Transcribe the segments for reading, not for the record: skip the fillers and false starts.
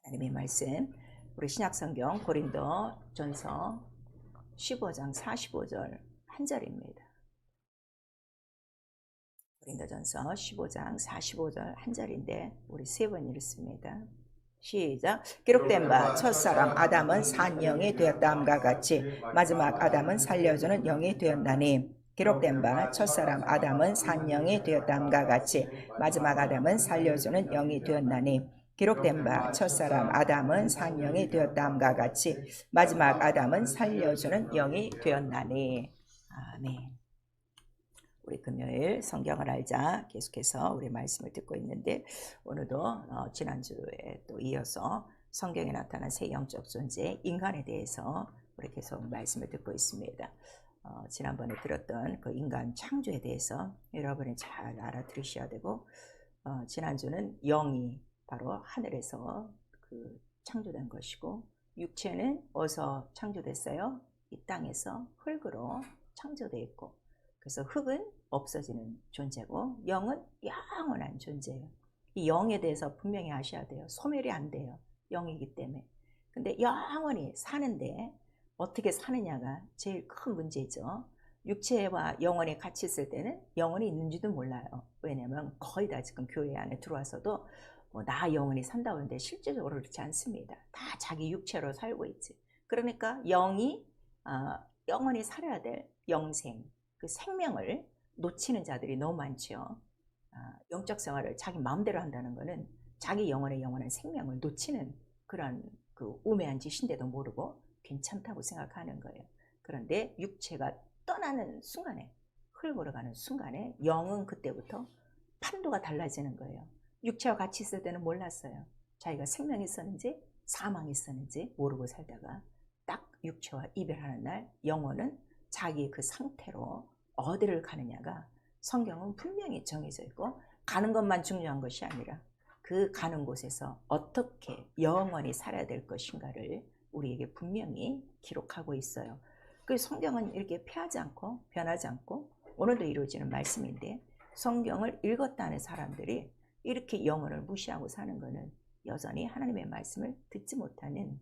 하나님의 말씀, 우리 신약성경 고린도전서 15장 45절 한 절입니다. 고린도전서 15장 45절 한 절인데 우리 세 번 읽습니다. 시작. 기록된 바 첫사람 아담은 산 영이 되었다함과 같이 마지막 아담은 살려주는 영이 되었나니. 기록된 바 첫사람 아담은 산 영이 되었다함과 같이 마지막 아담은 살려주는 영이 되었나니. 기록된 바 첫사람 아담은 산 영이 되었다함과 같이 마지막 아담은 살려주는 영이 되었나니. 아멘. 우리 금요일 성경을 알자 계속해서 우리 말씀을 듣고 있는데, 오늘도 지난주에 또 이어서 성경에 나타난 새 영적 존재 인간에 대해서 우리 계속 말씀을 듣고 있습니다. 지난번에 들었던 그 인간 창조에 대해서 여러분이 잘 알아들으셔야 되고, 지난주는 영이 바로 하늘에서 그 창조된 것이고, 육체는 어디서 창조됐어요? 이 땅에서 흙으로 창조되어 있고, 그래서 흙은 없어지는 존재고 영은 영원한 존재예요. 이 영에 대해서 분명히 아셔야 돼요. 소멸이 안 돼요. 영이기 때문에. 근데 영원히 사는데 어떻게 사느냐가 제일 큰 문제죠. 육체와 영혼이 같이 있을 때는 영혼이 있는지도 몰라요. 왜냐하면 거의 다 지금 교회 안에 들어와서도 나 영혼이 산다고 하는데 실제적으로 그렇지 않습니다. 다 자기 육체로 살고 있지. 그러니까 영이 영원히 살아야 될 영생, 그 생명을 놓치는 자들이 너무 많죠. 영적 생활을 자기 마음대로 한다는 것은 자기 영혼의 영원한 생명을 놓치는 그런 그 우매한 짓인데도 모르고 괜찮다고 생각하는 거예요. 그런데 육체가 떠나는 순간에, 흙으로 가는 순간에 영은 그때부터 판도가 달라지는 거예요. 육체와 같이 있을 때는 몰랐어요. 자기가 생명이 있었는지 사망이 있었는지 모르고 살다가 딱 육체와 이별하는 날 영혼은 자기 그 상태로 어디를 가느냐가 성경은 분명히 정해져 있고, 가는 것만 중요한 것이 아니라 그 가는 곳에서 어떻게 영원히 살아야 될 것인가를 우리에게 분명히 기록하고 있어요. 그 성경은 이렇게 피하지 않고 변하지 않고 오늘도 이루어지는 말씀인데, 성경을 읽었다는 사람들이 이렇게 영혼을 무시하고 사는 것은 여전히 하나님의 말씀을 듣지 못하는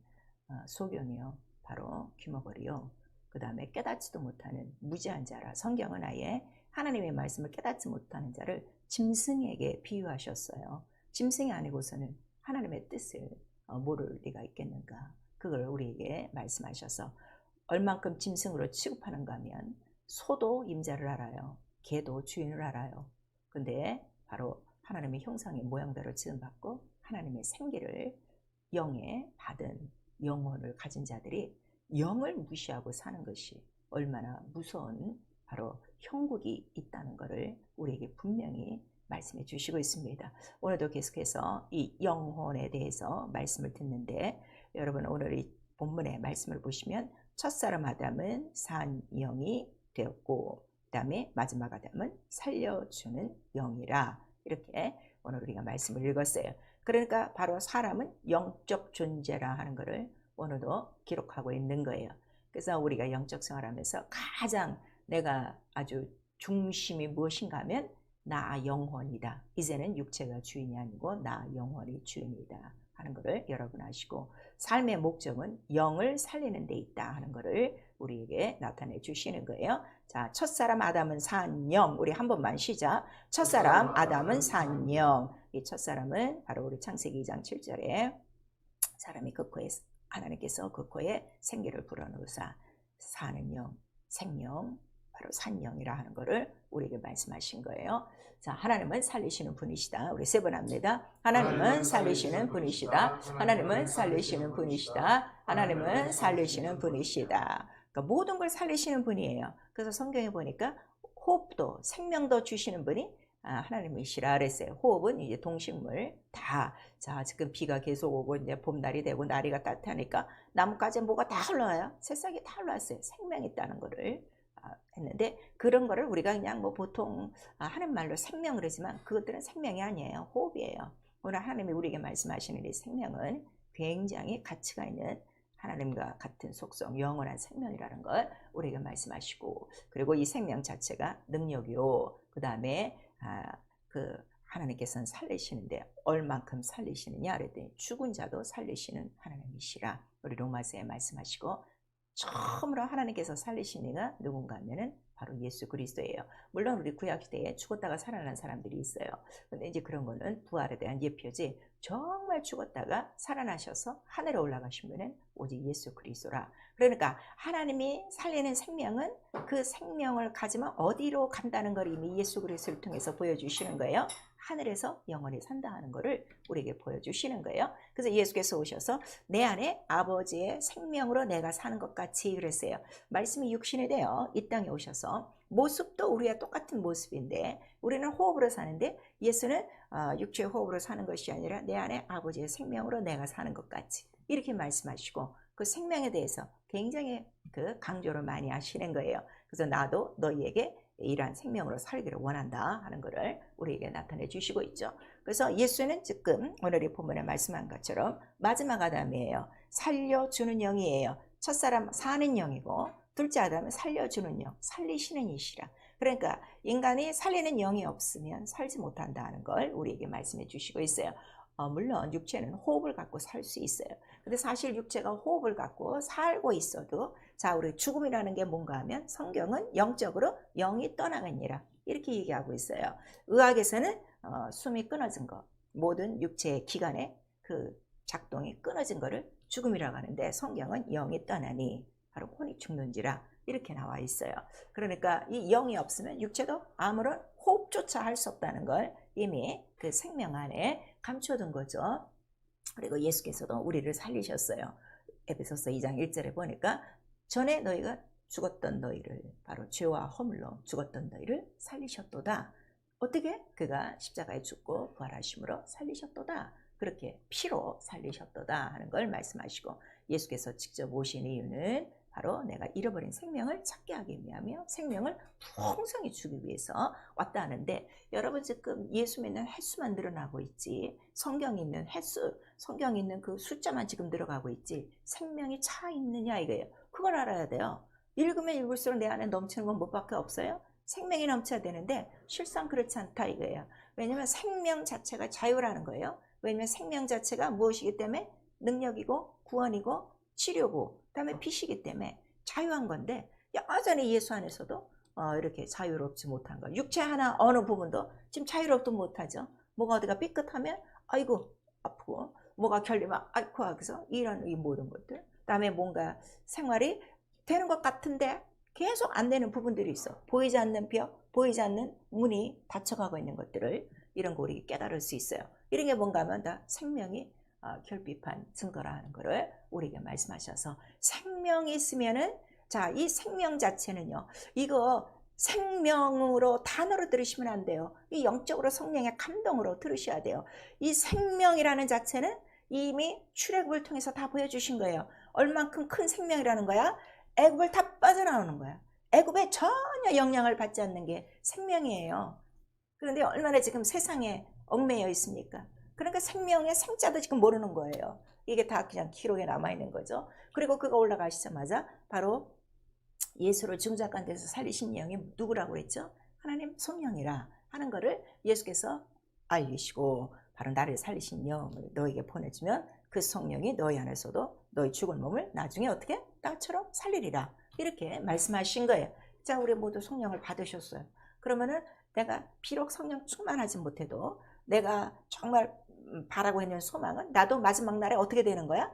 소경이요, 바로 귀머거리요, 그 다음에 깨닫지도 못하는 무지한 자라. 성경은 아예 하나님의 말씀을 깨닫지 못하는 자를 짐승에게 비유하셨어요. 짐승이 아니고서는 하나님의 뜻을 모를 리가 있겠는가. 그걸 우리에게 말씀하셔서 얼만큼 짐승으로 취급하는가 하면, 소도 임자를 알아요. 개도 주인을 알아요. 근데 바로 하나님의 형상의 모양대로 지음받고 하나님의 생기를 영에 받은 영혼을 가진 자들이 영을 무시하고 사는 것이 얼마나 무서운 바로 형국이 있다는 것을 우리에게 분명히 말씀해 주시고 있습니다. 오늘도 계속해서 이 영혼에 대해서 말씀을 듣는데, 여러분 오늘 이 본문의 말씀을 보시면 첫사람 아담은 산 영이 되었고 그 다음에 마지막 아담은 살려주는 영이라, 이렇게 오늘 우리가 말씀을 읽었어요. 그러니까 바로 사람은 영적 존재라 하는 것을 오늘도 기록하고 있는 거예요. 그래서 우리가 영적 생활하면서 가장 내가 아주 중심이 무엇인가 하면 나 영혼이다. 이제는 육체가 주인이 아니고 나 영혼이 주인이다 하는 것을 여러분 아시고, 삶의 목적은 영을 살리는 데 있다 하는 것을 우리에게 나타내 주시는 거예요. 자, 첫사람 아담은 산 영. 우리 한 번만 시작. 첫사람 아담은 산 영. 이 첫사람은 바로 우리 창세기 2장 7절에 사람이 그 코에, 하나님께서 그 코에 생기를 불어넣으사 사는 영, 생명, 바로 산영이라 하는 것을 우리에게 말씀하신 거예요. 자, 하나님은 살리시는 분이시다. 우리 세 번 합니다. 하나님은 살리시는 분이시다. 하나님은 살리시는 분이시다. 하나님은 살리시는 분이시다. 그러니까 모든 걸 살리시는 분이에요. 그래서 성경에 보니까 호흡도 생명도 주시는 분이 하나님이시라 그랬어요. 호흡은 이제 동식물 다. 자, 지금 비가 계속 오고 이제 봄날이 되고 날이가 따뜻하니까 나뭇가지에 뭐가 다 흘러와요. 새싹이 다 흘러왔어요. 생명이 있다는 거를 했는데, 그런 거를 우리가 그냥 뭐 보통 하는 말로 생명 그러지만 그것들은 생명이 아니에요. 호흡이에요. 오늘 하나님이 우리에게 말씀하시는 이 생명은 굉장히 가치가 있는 하나님과 같은 속성, 영원한 생명이라는 걸 우리에게 말씀하시고, 그리고 이 생명 자체가 능력이요, 그 다음에 그 하나님께서는 살리시는데 얼만큼 살리시느냐 그랬더니 죽은 자도 살리시는 하나님이시라. 우리 로마서에 말씀하시고 처음으로 하나님께서 살리신 이가 누군가 하면은 바로 예수 그리스도예요. 물론 우리 구약시대에 죽었다가 살아난 사람들이 있어요. 근데 이제 그런 거는 부활에 대한 예표지, 정말 죽었다가 살아나셔서 하늘에 올라가신 분은 오직 예수 그리스도라. 그러니까 하나님이 살리는 생명은 그 생명을 가지면 어디로 간다는 걸 이미 예수 그리스도를 통해서 보여주시는 거예요. 하늘에서 영원히 산다 하는 것을 우리에게 보여주시는 거예요. 그래서 예수께서 오셔서 내 안에 아버지의 생명으로 내가 사는 것 같이 그랬어요. 말씀이 육신이 되어 이 땅에 오셔서 모습도 우리와 똑같은 모습인데 우리는 호흡으로 사는데 예수는 육체의 호흡으로 사는 것이 아니라 내 안에 아버지의 생명으로 내가 사는 것 같이 이렇게 말씀하시고 그 생명에 대해서 굉장히 그 강조를 많이 하시는 거예요. 그래서 나도 너희에게 이러한 생명으로 살기를 원한다 하는 것을 우리에게 나타내 주시고 있죠. 그래서 예수는 지금 오늘 이 본문에 말씀한 것처럼 마지막 아담이에요. 살려주는 영이에요. 첫사람 사는 영이고 둘째 아담은 살려주는 영, 살리시는 이시라. 그러니까 인간이 살리는 영이 없으면 살지 못한다는 걸 우리에게 말씀해 주시고 있어요. 물론 육체는 호흡을 갖고 살 수 있어요. 근데 사실 육체가 호흡을 갖고 살고 있어도 자, 우리 죽음이라는 게 뭔가 하면 성경은 영적으로 영이 떠나가니라 이렇게 얘기하고 있어요. 의학에서는 숨이 끊어진 거, 모든 육체의 기관의 그 작동이 끊어진 거를 죽음이라고 하는데 성경은 영이 떠나니 바로 혼이 죽는지라 이렇게 나와 있어요. 그러니까 이 영이 없으면 육체도 아무런 호흡조차 할 수 없다는 걸 이미 그 생명 안에 감춰둔 거죠. 그리고 예수께서도 우리를 살리셨어요. 에베소서 2장 1절에 보니까 전에 너희가 죽었던 너희를, 바로 죄와 허물로 죽었던 너희를 살리셨도다. 어떻게? 그가 십자가에 죽고 부활하심으로 살리셨도다. 그렇게 피로 살리셨도다 하는 걸 말씀하시고 예수께서 직접 오신 이유는 바로 내가 잃어버린 생명을 찾게 하기 위하며 생명을 풍성히 주기 위해서 왔다 하는데, 여러분 지금 예수 믿는 횟수만 늘어나고 있지 성경이 있는 횟수, 성경이 있는 그 숫자만 지금 늘어가고 있지 생명이 차 있느냐 이거예요. 그걸 알아야 돼요. 읽으면 읽을수록 내 안에 넘치는 건 뭐밖에 없어요? 생명이 넘쳐야 되는데 실상 그렇지 않다 이거예요. 왜냐하면 생명 자체가 자유라는 거예요. 왜냐하면 생명 자체가 무엇이기 때문에 능력이고 구원이고 치료고 그다음에 빛이기 때문에 자유한 건데 여전히 예수 안에서도 이렇게 자유롭지 못한 거. 육체 하나 어느 부분도 지금 자유롭지 못하죠. 뭐가 어디가 삐끗하면 아이고 아프고, 뭐가 결리면 아이고 하고서 이런 이 모든 것들. 그다음에 뭔가 생활이 되는 것 같은데 계속 안 되는 부분들이 있어. 보이지 않는 벽, 보이지 않는 문이 닫혀가고 있는 것들을 이런 거 우리 깨달을 수 있어요. 이런 게 뭔가 하면 다 생명이 결핍한 증거라 하는 것을 우리에게 말씀하셔서 생명이 있으면은 자, 이 생명 자체는요, 이거 생명으로 단어로 들으시면 안 돼요. 이 영적으로 성령의 감동으로 들으셔야 돼요. 이 생명이라는 자체는 이미 출애굽을 통해서 다 보여주신 거예요. 얼만큼 큰 생명이라는 거야? 애굽을 다 빠져나오는 거야. 애굽에 전혀 영향을 받지 않는 게 생명이에요. 그런데 얼마나 지금 세상에 얽매여 있습니까? 그러니까 생명의 생자도 지금 모르는 거예요. 이게 다 그냥 기록에 남아있는 거죠. 그리고 그가 올라가시자마자 바로 예수를 중작간 데서 살리신 영이 누구라고 그랬죠? 하나님 성령이라 하는 거를 예수께서 알리시고 바로 나를 살리신 영을 너에게 보내주면 그 성령이 너희 안에서도 너희 죽은 몸을 나중에 어떻게? 땅처럼 살리리라 이렇게 말씀하신 거예요. 자, 우리 모두 성령을 받으셨어요. 그러면은 내가 비록 성령 충만하지 못해도 내가 정말 바라고 있는 소망은 나도 마지막 날에 어떻게 되는 거야?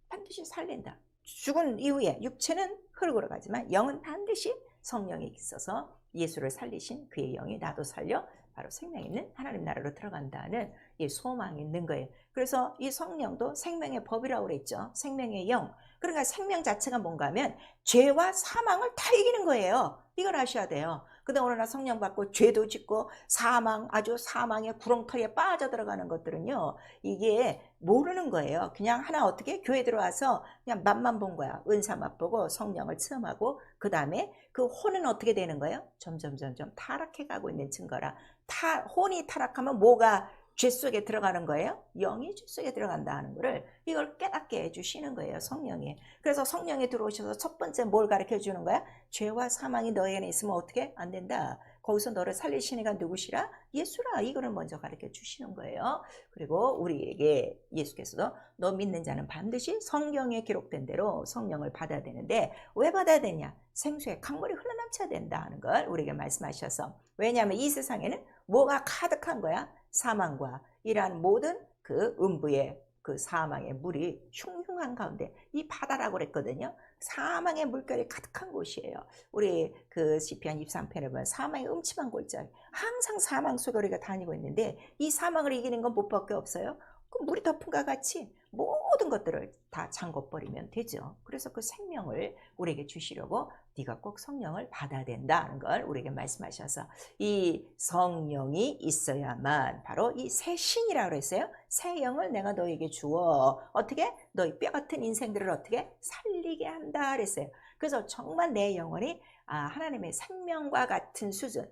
반드시 살린다. 죽은 이후에 육체는 흙으로 가지만 영은 반드시 성령이 있어서 예수를 살리신 그의 영이 나도 살려 바로 생명 있는 하나님 나라로 들어간다는 이 소망이 있는 거예요. 그래서 이 성령도 생명의 법이라고 그랬죠. 생명의 영. 그러니까 생명 자체가 뭔가 하면 죄와 사망을 다 이기는 거예요. 이걸 아셔야 돼요. 근데 오늘 날 성령 받고 죄도 짓고 사망, 아주 사망의 구렁텅이에 빠져 들어가는 것들은요, 이게 모르는 거예요. 그냥 하나 어떻게 교회 들어와서 그냥 맛만 본 거야. 은사 맛보고 성령을 체험하고 그 다음에 그 혼은 어떻게 되는 거예요? 점점 타락해 가고 있는 증거라. 혼이 타락하면 뭐가 죄 속에 들어가는 거예요? 영이 죄 속에 들어간다 하는 거를 이걸 깨닫게 해주시는 거예요, 성령이. 그래서 성령이 들어오셔서 첫 번째 뭘 가르쳐 주는 거야? 죄와 사망이 너희 안에 있으면 어떻게? 안 된다. 거기서 너를 살리신 이가 누구시라? 예수라. 이거를 먼저 가르쳐 주시는 거예요. 그리고 우리에게 예수께서도 너 믿는 자는 반드시 성경에 기록된 대로 성령을 받아야 되는데 왜 받아야 되냐? 생수의 강물이 흘러넘쳐야 된다 하는 걸 우리에게 말씀하셔서, 왜냐하면 이 세상에는 뭐가 가득한 거야? 사망과 이러한 모든 그 음부의 그 사망의 물이 흉흉한 가운데, 이 바다라고 그랬거든요. 사망의 물결이 가득한 곳이에요. 우리 그 시편 23편에 보면 사망의 음침한 골짜기, 항상 사망 속에 우리가 다니고 있는데 이 사망을 이기는 건 뭐밖에 없어요? 그 물이 덮은과 같이 모든 것들을 다 잠궈버리면 되죠. 그래서 그 생명을 우리에게 주시려고 네가 꼭 성령을 받아야 된다는 걸 우리에게 말씀하셔서, 이 성령이 있어야만 바로 이 새 신이라고 그랬어요. 새 영을 내가 너에게 주어 어떻게? 너희 뼈 같은 인생들을 어떻게? 살리게 한다 그랬어요. 그래서 정말 내 영혼이 하나님의 생명과 같은 수준,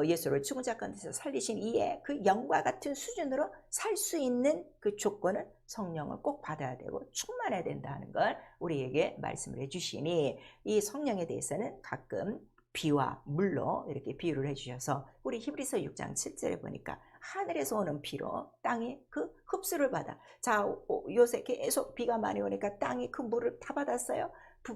예수를 죽은 자 가운데서 살리신 이의 그 영과 같은 수준으로 살 수 있는 그 조건은 성령을 꼭 받아야 되고 충만해야 된다는 걸 우리에게 말씀을 해주시니, 이 성령에 대해서는 가끔 비와 물로 이렇게 비유를 해주셔서, 우리 히브리서 6장 7절에 보니까 하늘에서 오는 비로 땅이 그 흡수를 받아. 자, 요새 계속 비가 많이 오니까 땅이 그 물을 다 받았어요.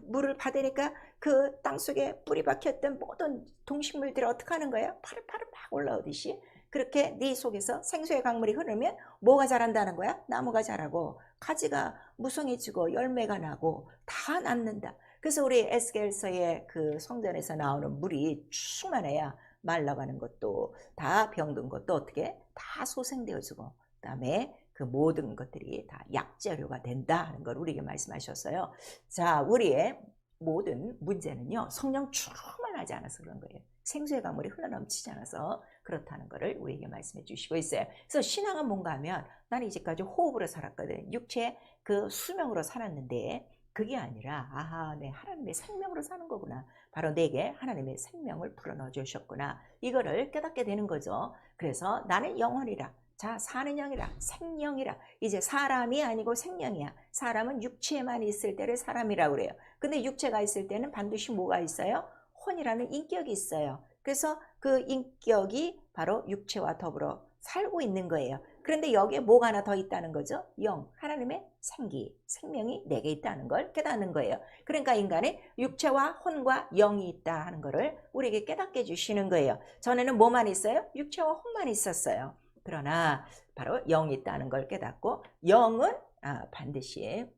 물을 받으니까 그 땅속에 뿌리 박혔던 모든 동식물들이 어떻게 하는 거예요? 파릇파릇 막 올라오듯이 그렇게 네 속에서 생수의 강물이 흐르면 뭐가 자란다는 거야? 나무가 자라고 가지가 무성해지고 열매가 나고 다 낫는다. 그래서 우리 에스겔서의 그 성전에서 나오는 물이 충만해야 말라가는 것도 다 병든 것도 어떻게 다 소생되어지고, 그다음에 그 모든 것들이 다 약재료가 된다는 걸 우리에게 말씀하셨어요. 자, 우리의 모든 문제는요, 성령 충만하지 않아서 그런 거예요. 생수의 강물이 흘러넘치지 않아서 그렇다는 것을 우리에게 말씀해 주시고 있어요. 그래서 신앙은 뭔가 하면, 나는 이제까지 호흡으로 살았거든. 육체 그 수명으로 살았는데 그게 아니라 내 하나님의 생명으로 사는 거구나. 바로 내게 하나님의 생명을 불어넣어 주셨구나. 이거를 깨닫게 되는 거죠. 그래서 나는 영혼이라. 자, 사는 영이라, 생명이라. 이제 사람이 아니고 생명이야. 사람은 육체만 있을 때를 사람이라고 그래요. 근데 육체가 있을 때는 반드시 뭐가 있어요? 혼이라는 인격이 있어요. 그래서 그 인격이 바로 육체와 더불어 살고 있는 거예요. 그런데 여기에 뭐가 하나 더 있다는 거죠? 영, 하나님의 생기, 생명이 내게 있다는 걸 깨닫는 거예요. 그러니까 인간의 육체와 혼과 영이 있다 하는 거를 우리에게 깨닫게 해주시는 거예요. 전에는 뭐만 있어요? 육체와 혼만 있었어요. 그러나 바로 영이 있다는 걸 깨닫고, 영은 반드시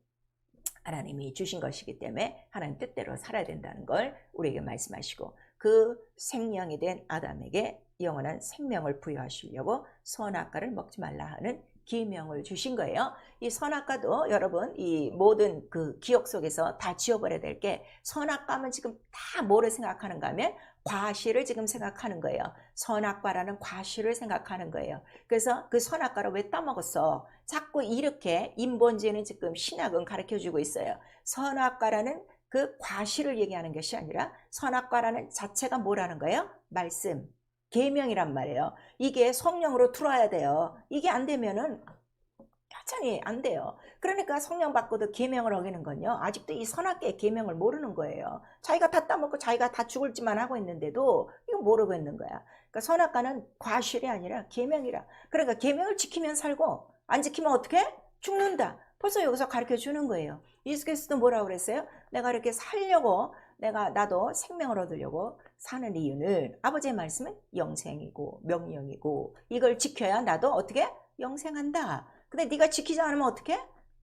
하나님이 주신 것이기 때문에 하나님 뜻대로 살아야 된다는 걸 우리에게 말씀하시고, 그 생명이 된 아담에게 영원한 생명을 부여하시려고 선악과를 먹지 말라 하는 계명을 주신 거예요. 이 선악과도 여러분 이 모든 그 기억 속에서 다 지워버려야 될 게, 선악과면 지금 다 뭐를 생각하는가 하면 과실을 지금 생각하는 거예요. 선악과라는 과실을 생각하는 거예요. 그래서 그 선악과를 왜 따먹었어? 자꾸 이렇게 인본주의는 지금 신학은 가르쳐주고 있어요. 선악과라는 그 과실을 얘기하는 것이 아니라 선악과라는 자체가 뭐라는 거예요? 말씀, 계명이란 말이에요. 이게 성령으로 들어와야 돼요. 이게 안 되면은 여전히 안 돼요. 그러니까 성령 받고도 계명을 어기는 건요, 아직도 이 선악계의 계명을 모르는 거예요. 자기가 다 따먹고 자기가 다 죽을지만 하고 있는데도 이거 모르고 있는 거야. 그러니까 선악과는 과실이 아니라 계명이라. 그러니까 계명을 지키면 살고 안 지키면 어떻게? 죽는다. 벌써 여기서 가르쳐 주는 거예요. 예수께서도 뭐라고 그랬어요? 내가 이렇게 살려고, 나도 생명을 얻으려고 사는 이유는, 아버지의 말씀은 영생이고 명령이고 이걸 지켜야 나도 어떻게? 영생한다. 근데 네가 지키지 않으면 어떻게?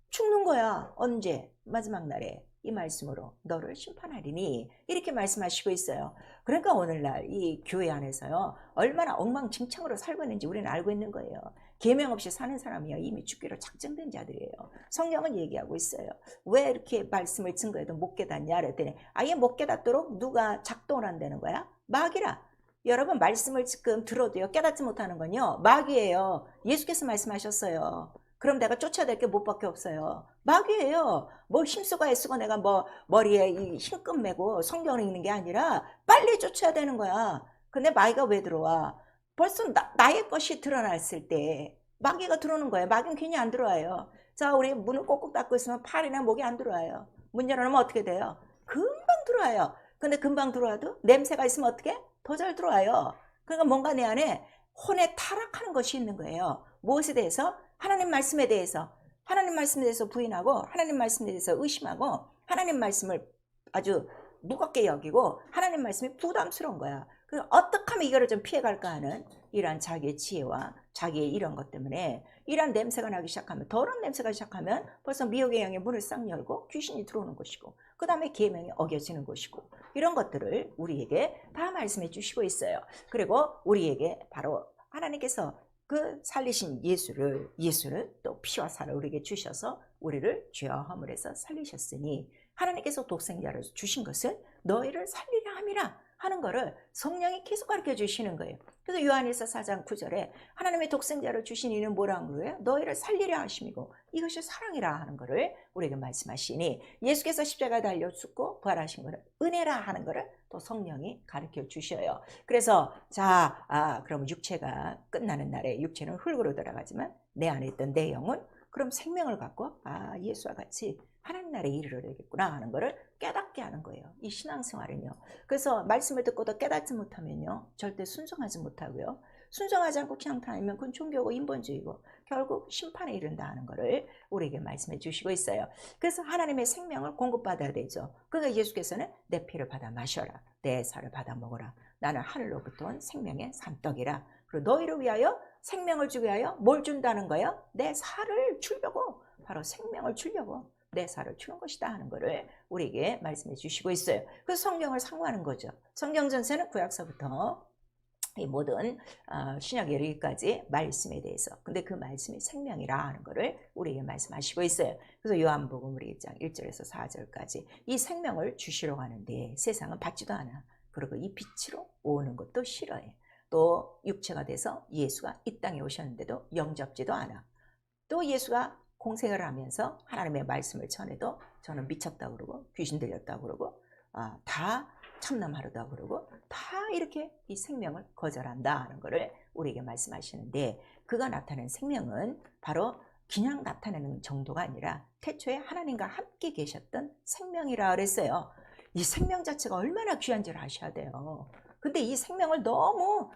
죽는 거야. 언제? 마지막 날에 이 말씀으로 너를 심판하리니, 이렇게 말씀하시고 있어요. 그러니까 오늘날 이 교회 안에서요, 얼마나 엉망진창으로 살고 있는지 우리는 알고 있는 거예요. 계명 없이 사는 사람이요, 이미 죽기로 작정된 자들이에요. 성경은 얘기하고 있어요. 왜 이렇게 말씀을 증거해도 못 깨닫냐 그랬더니, 아예 못 깨닫도록 누가 작동을 한다는 거야? 마귀라. 여러분, 말씀을 지금 들어도요, 깨닫지 못하는 건요, 마귀예요. 예수께서 말씀하셨어요. 그럼 내가 쫓아야 될 게 뭐밖에 없어요. 마귀예요. 뭐 힘쓰고 애쓰고 내가 뭐 머리에 이 흰끈 매고 성경을 읽는 게 아니라 빨리 쫓아야 되는 거야. 근데 마귀가 왜 들어와? 벌써 나의 것이 드러났을 때 마귀가 들어오는 거예요. 마귀는 괜히 안 들어와요. 자, 우리 문을 꼭꼭 닫고 있으면 팔이나 목이 안 들어와요. 문 열어놓으면 어떻게 돼요? 금방 들어와요. 근데 금방 들어와도 냄새가 있으면 어떻게? 더 잘 들어와요. 그러니까 뭔가 내 안에 혼에 타락하는 것이 있는 거예요. 무엇에 대해서? 하나님 말씀에 대해서. 하나님 말씀에 대해서 부인하고 하나님 말씀에 대해서 의심하고 하나님 말씀을 아주 무겁게 여기고 하나님 말씀이 부담스러운 거야. 그래서 어떻게 하면 이거를 좀 피해갈까 하는 이러한 자기의 지혜와 자기의 이런 것 때문에 이러한 냄새가 나기 시작하면, 더러운 냄새가 시작하면 벌써 미혹의 영의 문을 싹 열고 귀신이 들어오는 것이고, 그 다음에 계명이 어겨지는 것이고, 이런 것들을 우리에게 다 말씀해 주시고 있어요. 그리고 우리에게 바로 하나님께서 그 살리신 예수를 또 피와 살을 우리에게 주셔서 우리를 죄와 허물에서 살리셨으니, 하나님께서 독생자를 주신 것은 너희를 살리려 함이라 하는 거를 성령이 계속 가르쳐 주시는 거예요. 그래서 요한일서 4장 9절에 하나님의 독생자를 주신 이는 뭐라는 거예요? 너희를 살리려 하심이고 이것이 사랑이라 하는 거를 우리에게 말씀하시니, 예수께서 십자가에 달려 죽고 부활하신 거를 은혜라 하는 거를 또 성령이 가르쳐 주셔요. 그래서 그럼 육체가 끝나는 날에 육체는 흙으로 돌아가지만 내 안에 있던 내 영은 그럼 생명을 갖고 예수와 같이 하나님 나라에 이르러야겠구나 하는 거를 깨닫게 하는 거예요. 이 신앙생활은요. 그래서 말씀을 듣고도 깨닫지 못하면요, 절대 순종하지 못하고요. 순종하지 않고 그냥 다니면 그건 종교고 인본주의고 결국 심판에 이른다 하는 거를 우리에게 말씀해 주시고 있어요. 그래서 하나님의 생명을 공급받아야 되죠. 그러니까 예수께서는 내 피를 받아 마셔라, 내 살을 받아 먹어라, 나는 하늘로부터 온 생명의 산떡이라. 그리고 너희를 위하여 생명을 주기 위하여 뭘 준다는 거예요? 내 살을 주려고, 바로 생명을 주려고 내 살을 주는 것이다 하는 것을 우리에게 말씀해 주시고 있어요. 그래서 성경을 상고하는 거죠. 성경 전체는 구약서부터 이 모든 신약 예리기까지 말씀에 대해서, 근데 그 말씀이 생명이라 하는 것을 우리에게 말씀하시고 있어요. 그래서 요한복음 우리 1장 1절에서 4절까지 이 생명을 주시러 가는데 세상은 받지도 않아. 그리고 이 빛으로 오는 것도 싫어해. 또 육체가 돼서 예수가 이 땅에 오셨는데도 영접지도 않아. 또 예수가 공생을 하면서 하나님의 말씀을 전해도 저는 미쳤다고 그러고 귀신 들렸다고 그러고 다 참남하려다고 그러고 다 이렇게 이 생명을 거절한다 하는 것을 우리에게 말씀하시는데, 그가 나타낸 생명은 바로 그냥 나타내는 정도가 아니라 태초에 하나님과 함께 계셨던 생명이라 그랬어요. 이 생명 자체가 얼마나 귀한지를 아셔야 돼요. 근데 이 생명을 너무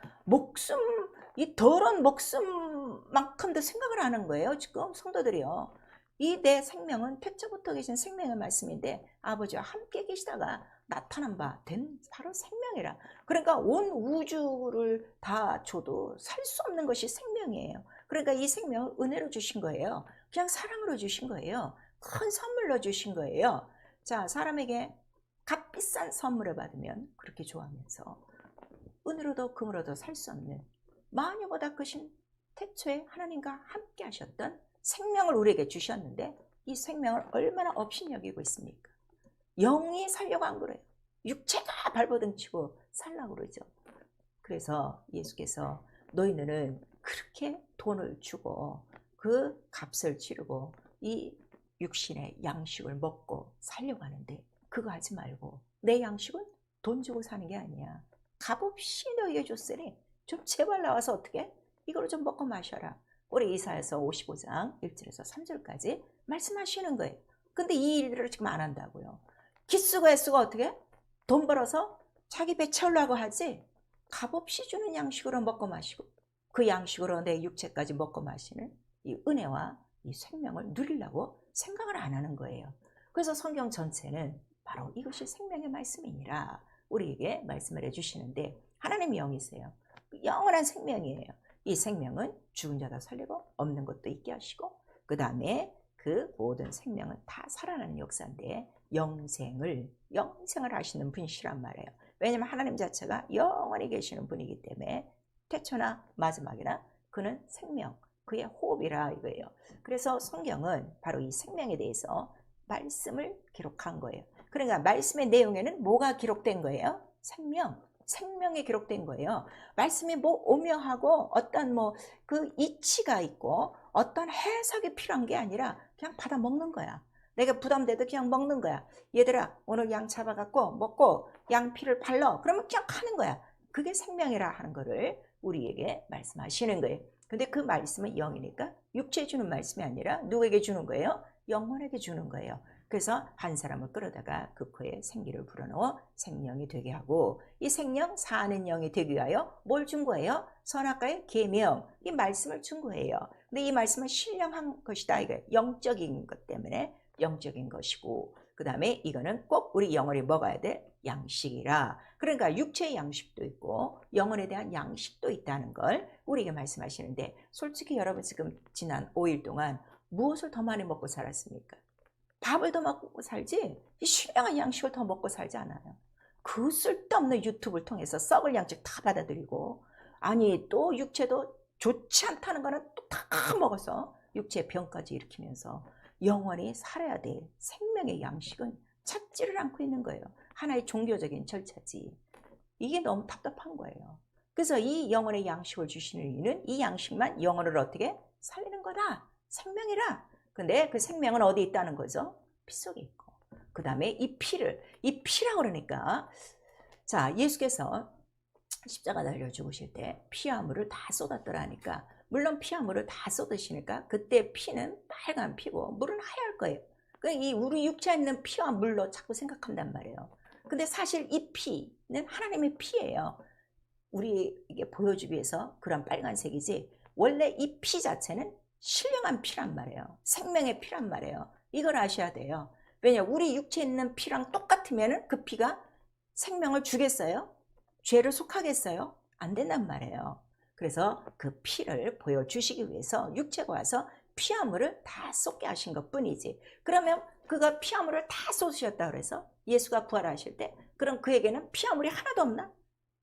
이 더러운 목숨만큼도 생각을 하는 거예요. 지금 성도들이요. 이 내 생명은 태초부터 계신 생명의 말씀인데 아버지와 함께 계시다가 나타난 바 된 바로 생명이라. 그러니까 온 우주를 다 줘도 살 수 없는 것이 생명이에요. 그러니까 이 생명을 은혜로 주신 거예요. 그냥 사랑으로 주신 거예요. 큰 선물로 주신 거예요. 자, 사람에게 값비싼 선물을 받으면 그렇게 좋아하면서 은으로도 금으로도 살 수 없는 마녀보다 크신 태초에 하나님과 함께 하셨던 생명을 우리에게 주셨는데, 이 생명을 얼마나 업신여기고 있습니까? 영이 살려고 안 그래요. 육체가 발버둥치고 살라고 그러죠. 그래서 예수께서 너희는 그렇게 돈을 주고 그 값을 치르고 이 육신의 양식을 먹고 살려고 하는데 그거 하지 말고 내 양식은 돈 주고 사는 게 아니야. 값없이 너희에게 줬으니 좀 제발 나와서 어떻게 이거를 좀 먹고 마셔라. 우리 이사야서 55장 1절에서 3절까지 말씀하시는 거예요. 근데 이 일을 지금 안 한다고요. 기쓰고 애쓰고 어떻게 돈 벌어서 자기 배 채우려고 하지, 값없이 주는 양식으로 먹고 마시고 그 양식으로 내 육체까지 먹고 마시는 이 은혜와 이 생명을 누리려고 생각을 안 하는 거예요. 그래서 성경 전체는 바로 이것이 생명의 말씀이니라 우리에게 말씀을 해주시는데, 하나님이 영이세요. 영원한 생명이에요. 이 생명은 죽은 자도 살리고 없는 것도 있게 하시고, 그 다음에 그 모든 생명은 다 살아나는 역사인데 영생을 하시는 분이시란 말이에요. 왜냐하면 하나님 자체가 영원히 계시는 분이기 때문에 태초나 마지막이나 그는 생명, 그의 호흡이라 이거예요. 그래서 성경은 바로 이 생명에 대해서 말씀을 기록한 거예요. 그러니까 말씀의 내용에는 뭐가 기록된 거예요? 생명이 기록된 거예요. 말씀이 뭐 오묘하고 어떤 그 이치가 있고 어떤 해석이 필요한 게 아니라 그냥 받아 먹는 거야. 내가 부담돼도 그냥 먹는 거야. 얘들아, 오늘 양 잡아갖고 먹고 양 피를 발라. 그러면 그냥 하는 거야. 그게 생명이라 하는 거를 우리에게 말씀하시는 거예요. 근데 그 말씀은 영이니까 육체에 주는 말씀이 아니라 누구에게 주는 거예요? 영혼에게 주는 거예요. 그래서 한 사람을 끌어다가 그 코에 생기를 불어넣어 생명이 되게 하고, 이 생명 사는 영이 되기 위하여 뭘 준 거예요? 선악과의 계명, 이 말씀을 준 거예요. 근데 이 말씀은 신령한 것이다. 이거 영적인 것 때문에 영적인 것이고, 그 다음에 이거는 꼭 우리 영혼이 먹어야 될 양식이라. 그러니까 육체의 양식도 있고 영혼에 대한 양식도 있다는 걸 우리에게 말씀하시는데, 솔직히 여러분 지금 지난 5일 동안 무엇을 더 많이 먹고 살았습니까? 밥을 더 먹고 살지 이 신령한 양식을 더 먹고 살지 않아요. 그 쓸데없는 유튜브를 통해서 썩을 양식 다 받아들이고, 아니 또 육체도 좋지 않다는 거는 또 다 먹어서 육체의 병까지 일으키면서 영원히 살아야 될 생명의 양식은 찾지를 않고 있는 거예요. 하나의 종교적인 절차지. 이게 너무 답답한 거예요. 그래서 이 영혼의 양식을 주시는 이유는 이 양식만 영혼을 어떻게 살리는 거다. 생명이라. 근데 그 생명은 어디 있다는 거죠? 피 속에 있고. 그 다음에 이 피라고 그러니까, 자, 예수께서 십자가 달려 죽으실 때 피와 물을 다 쏟았더라니까, 물론 피와 물을 다 쏟으시니까 그때 피는 빨간 피고 물은 하얄 거예요. 그러니까 이 우리 육체에 있는 피와 물로 자꾸 생각한단 말이에요. 근데 사실 이 피는 하나님의 피예요. 우리에게 보여주기 위해서 그런 빨간색이지, 원래 이 피 자체는 신령한 피란 말이에요. 생명의 피란 말이에요. 이걸 아셔야 돼요. 왜냐, 우리 육체에 있는 피랑 똑같으면 그 피가 생명을 주겠어요? 죄를 속하겠어요? 안 된단 말이에요. 그래서 그 피를 보여주시기 위해서 육체가 와서 피와 물을 다 쏟게 하신 것 뿐이지. 그러면 그가 피와 물을 다 쏟으셨다 그래서 예수가 부활하실 때 그럼 그에게는 피와 물이 하나도 없나?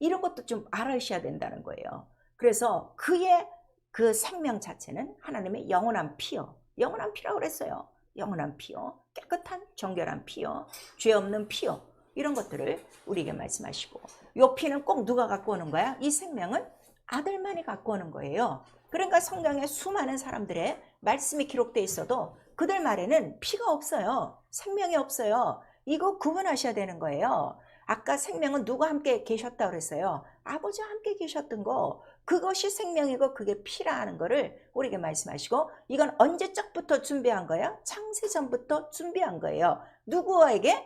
이런 것도 좀 알아셔야 된다는 거예요. 그래서 그의 그 생명 자체는 하나님의 영원한 피요. 영원한 피라고 그랬어요. 영원한 피요. 깨끗한 정결한 피요. 죄 없는 피요. 이런 것들을 우리에게 말씀하시고, 이 피는 꼭 누가 갖고 오는 거야? 이 생명은 아들만이 갖고 오는 거예요. 그러니까 성경에 수많은 사람들의 말씀이 기록되어 있어도 그들 말에는 피가 없어요. 생명이 없어요. 이거 구분하셔야 되는 거예요. 아까 생명은 누가 함께 계셨다고 그랬어요? 아버지와 함께 계셨던 거, 그것이 생명이고 그게 피라는 거를 우리에게 말씀하시고, 이건 언제적부터 준비한 거예요? 창세전부터 준비한 거예요. 누구에게?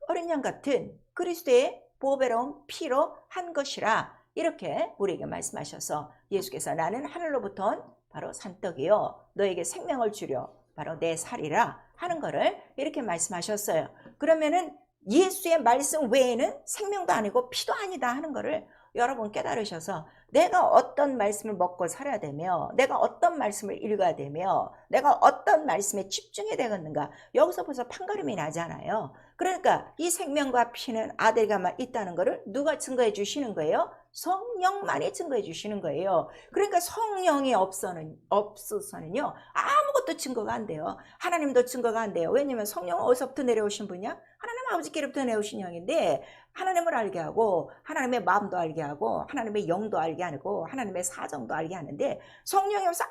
어린 양 같은 그리스도의 보배로운 피로 한 것이라. 이렇게 우리에게 말씀하셔서 예수께서 나는 하늘로부터 온 바로 산떡이요 너에게 생명을 주려 바로 내 살이라 하는 거를 이렇게 말씀하셨어요. 그러면은 예수의 말씀 외에는 생명도 아니고 피도 아니다 하는 거를 여러분 깨달으셔서, 내가 어떤 말씀을 먹고 살아야 되며, 내가 어떤 말씀을 읽어야 되며, 내가 어떤 말씀에 집중해야 되겠는가, 여기서 벌써 판가름이 나잖아요. 그러니까 이 생명과 피는 아들과만 있다는 것을 누가 증거해 주시는 거예요? 성령만이 증거해 주시는 거예요. 그러니까 성령이 없어서는요 아무것도 증거가 안 돼요. 하나님도 증거가 안 돼요. 왜냐하면 성령은 어디서부터 내려오신 분이야? 하나님 아버지께로부터 내려오신 영인데, 하나님을 알게 하고 하나님의 마음도 알게 하고 하나님의 영도 알게 하고 하나님의 사정도 알게 하는데, 성령이 없어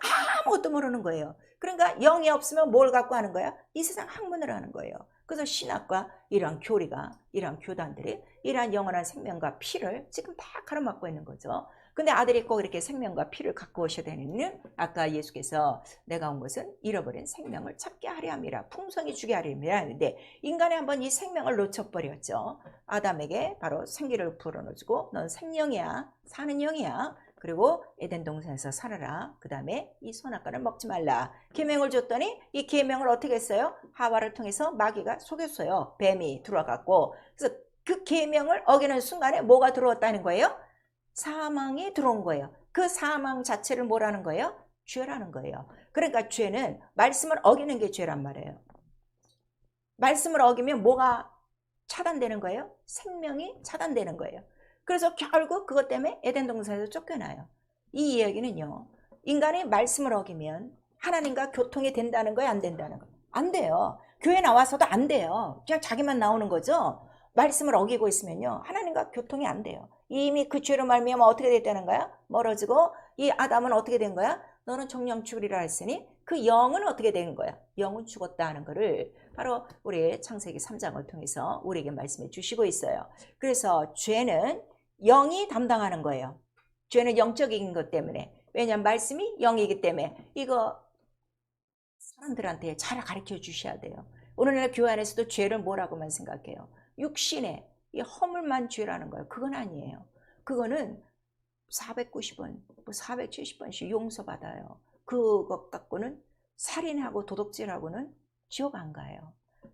아무것도 모르는 거예요. 그러니까 영이 없으면 뭘 갖고 하는 거야? 이 세상 학문을 하는 거예요. 그래서 신학과 이러한 교리가, 이러한 교단들이 이러한 영원한 생명과 피를 지금 다 가로막고 있는 거죠. 근데 아들이 꼭 이렇게 생명과 피를 갖고 오셔야 되는 이유는, 아까 예수께서 내가 온 것은 잃어버린 생명을 찾게 하려 함이라, 풍성히 주게 하려 함이라 하는데, 인간이 한번 이 생명을 놓쳐버렸죠. 아담에게 바로 생기를 불어넣어주고 넌 생명이야, 사는 영이야, 그리고 에덴 동산에서 살아라, 그 다음에 이 선악과를 먹지 말라 계명을 줬더니, 이 계명을 어떻게 했어요? 하와를 통해서 마귀가 속였어요. 뱀이 들어갔고, 그래서 그 계명을 어기는 순간에 뭐가 들어왔다는 거예요? 사망이 들어온 거예요. 그 사망 자체를 뭐라는 거예요? 죄라는 거예요. 그러니까 죄는 말씀을 어기는 게 죄란 말이에요. 말씀을 어기면 뭐가 차단되는 거예요? 생명이 차단되는 거예요. 그래서 결국 그것 때문에 에덴 동산에서 쫓겨나요. 이 이야기는요, 인간이 말씀을 어기면 하나님과 교통이 된다는 거예요, 안 된다는 거예요? 안 돼요. 교회 나와서도 안 돼요. 그냥 자기만 나오는 거죠. 말씀을 어기고 있으면요 하나님과 교통이 안 돼요. 이미 그 죄로 말미암아 어떻게 됐다는 거야? 멀어지고, 이 아담은 어떻게 된 거야? 너는 정령 죽으리라 했으니 그 영은 어떻게 된 거야? 영은 죽었다 하는 거를 바로 우리 창세기 3장을 통해서 우리에게 말씀해 주시고 있어요. 그래서 죄는 영이 담당하는 거예요. 죄는 영적인 것 때문에, 왜냐하면 말씀이 영이기 때문에 이거 사람들한테 잘 가르쳐 주셔야 돼요. 오늘날 교회 안에서도 죄를 뭐라고만 생각해요? 육신의 이 허물만 죄라는 거예요. 그건 아니에요. 그거는 490원, 뭐 470원씩 용서받아요. 그것 갖고는 살인하고 도둑질하고는 지옥 안 가요.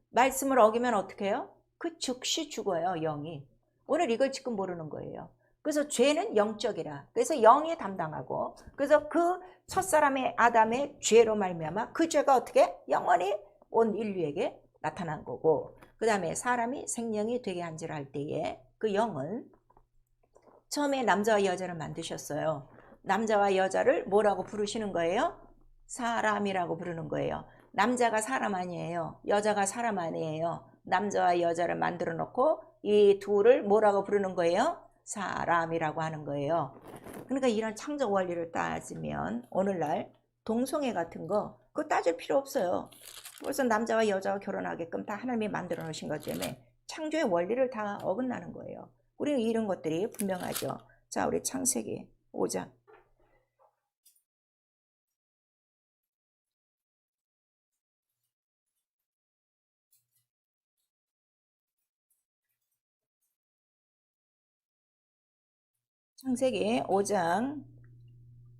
말씀을 어기면 어떻게 해요? 그 즉시 죽어요, 영이. 오늘 이걸 지금 모르는 거예요. 그래서 죄는 영적이라. 그래서 영이 담당하고, 그래서 그 첫사람의 아담의 죄로 말미암아 그 죄가 어떻게 영원히 온 인류에게 나타난 거고, 그 다음에 사람이 생명이 되게 한지를 때에 그 영은 처음에 남자와 여자를 만드셨어요. 남자와 여자를 뭐라고 부르시는 거예요? 사람이라고 부르는 거예요. 남자가 사람 아니에요. 여자가 사람 아니에요. 남자와 여자를 만들어 놓고 이 둘을 뭐라고 부르는 거예요? 사람이라고 하는 거예요. 그러니까 이런 창조 원리를 따지면 오늘날 동성애 같은 거 그거 따질 필요 없어요. 그래서 남자와 여자가 결혼하게끔 다 하나님이 만들어 놓으신 것 때문에 창조의 원리를 다 어긋나는 거예요. 우리는 이런 것들이 분명하죠. 자, 우리 창세기 5장. 창세기 5장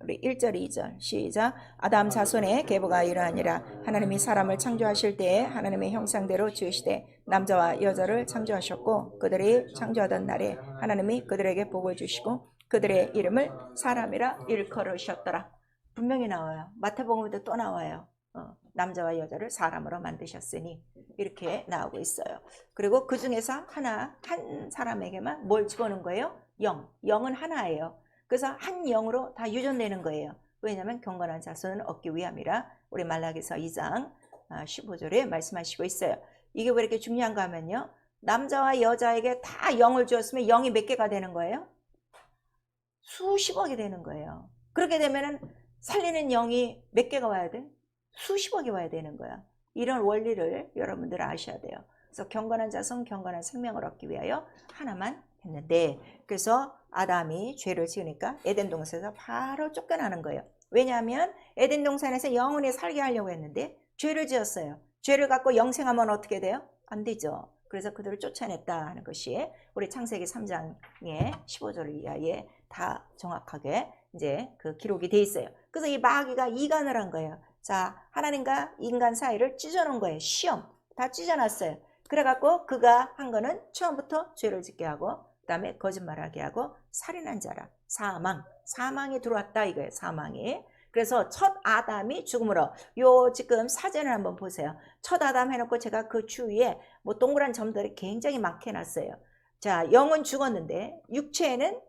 우리 1절 2절 시작. 아담 자손의 계보가 이러하니라. 하나님이 사람을 창조하실 때에 하나님의 형상대로 지으시되 남자와 여자를 창조하셨고 그들이 창조하던 날에 하나님이 그들에게 복을 주시고 그들의 이름을 사람이라 일컬으셨더라. 분명히 나와요. 마태복음에도 또 나와요. 남자와 여자를 사람으로 만드셨으니 이렇게 나오고 있어요. 그리고 그 중에서 한 사람에게만 뭘 집어넣은 거예요? 영은 하나예요. 그래서 한 영으로 다 유전되는 거예요. 왜냐하면 경건한 자손을 얻기 위함이라 우리 말라기서 2장 15절에 말씀하시고 있어요. 이게 왜 이렇게 중요한가 하면요. 남자와 여자에게 다 영을 주었으면 영이 몇 개가 되는 거예요? 수십억이 되는 거예요. 그렇게 되면은 살리는 영이 몇 개가 와야 돼? 수십억이 와야 되는 거야. 이런 원리를 여러분들 아셔야 돼요. 그래서 경건한 자손, 경건한 생명을 얻기 위하여 하나만 했는데, 그래서 아담이 죄를 지으니까 에덴 동산에서 바로 쫓겨나는 거예요. 왜냐하면 에덴 동산에서 영원히 살게 하려고 했는데 죄를 지었어요. 죄를 갖고 영생하면 어떻게 돼요? 안 되죠. 그래서 그들을 쫓아냈다 하는 것이 우리 창세기 3장의 15절 이하에 다 정확하게 이제 그 기록이 돼 있어요. 그래서 이 마귀가 이간을 한 거예요. 자, 하나님과 인간 사이를 찢어놓은 거예요. 시험 다 찢어놨어요. 그래갖고 그가 한 거는 처음부터 죄를 짓게 하고 그 다음에 거짓말하게 하고 살인한 자라. 사망이 들어왔다 이거예요. 사망이. 그래서 첫 아담이 죽음으로, 요 지금 사진을 한번 보세요. 첫 아담 해놓고 제가 그 주위에 뭐 동그란 점들이 굉장히 많게 해놨어요. 자, 영은 죽었는데 육체에는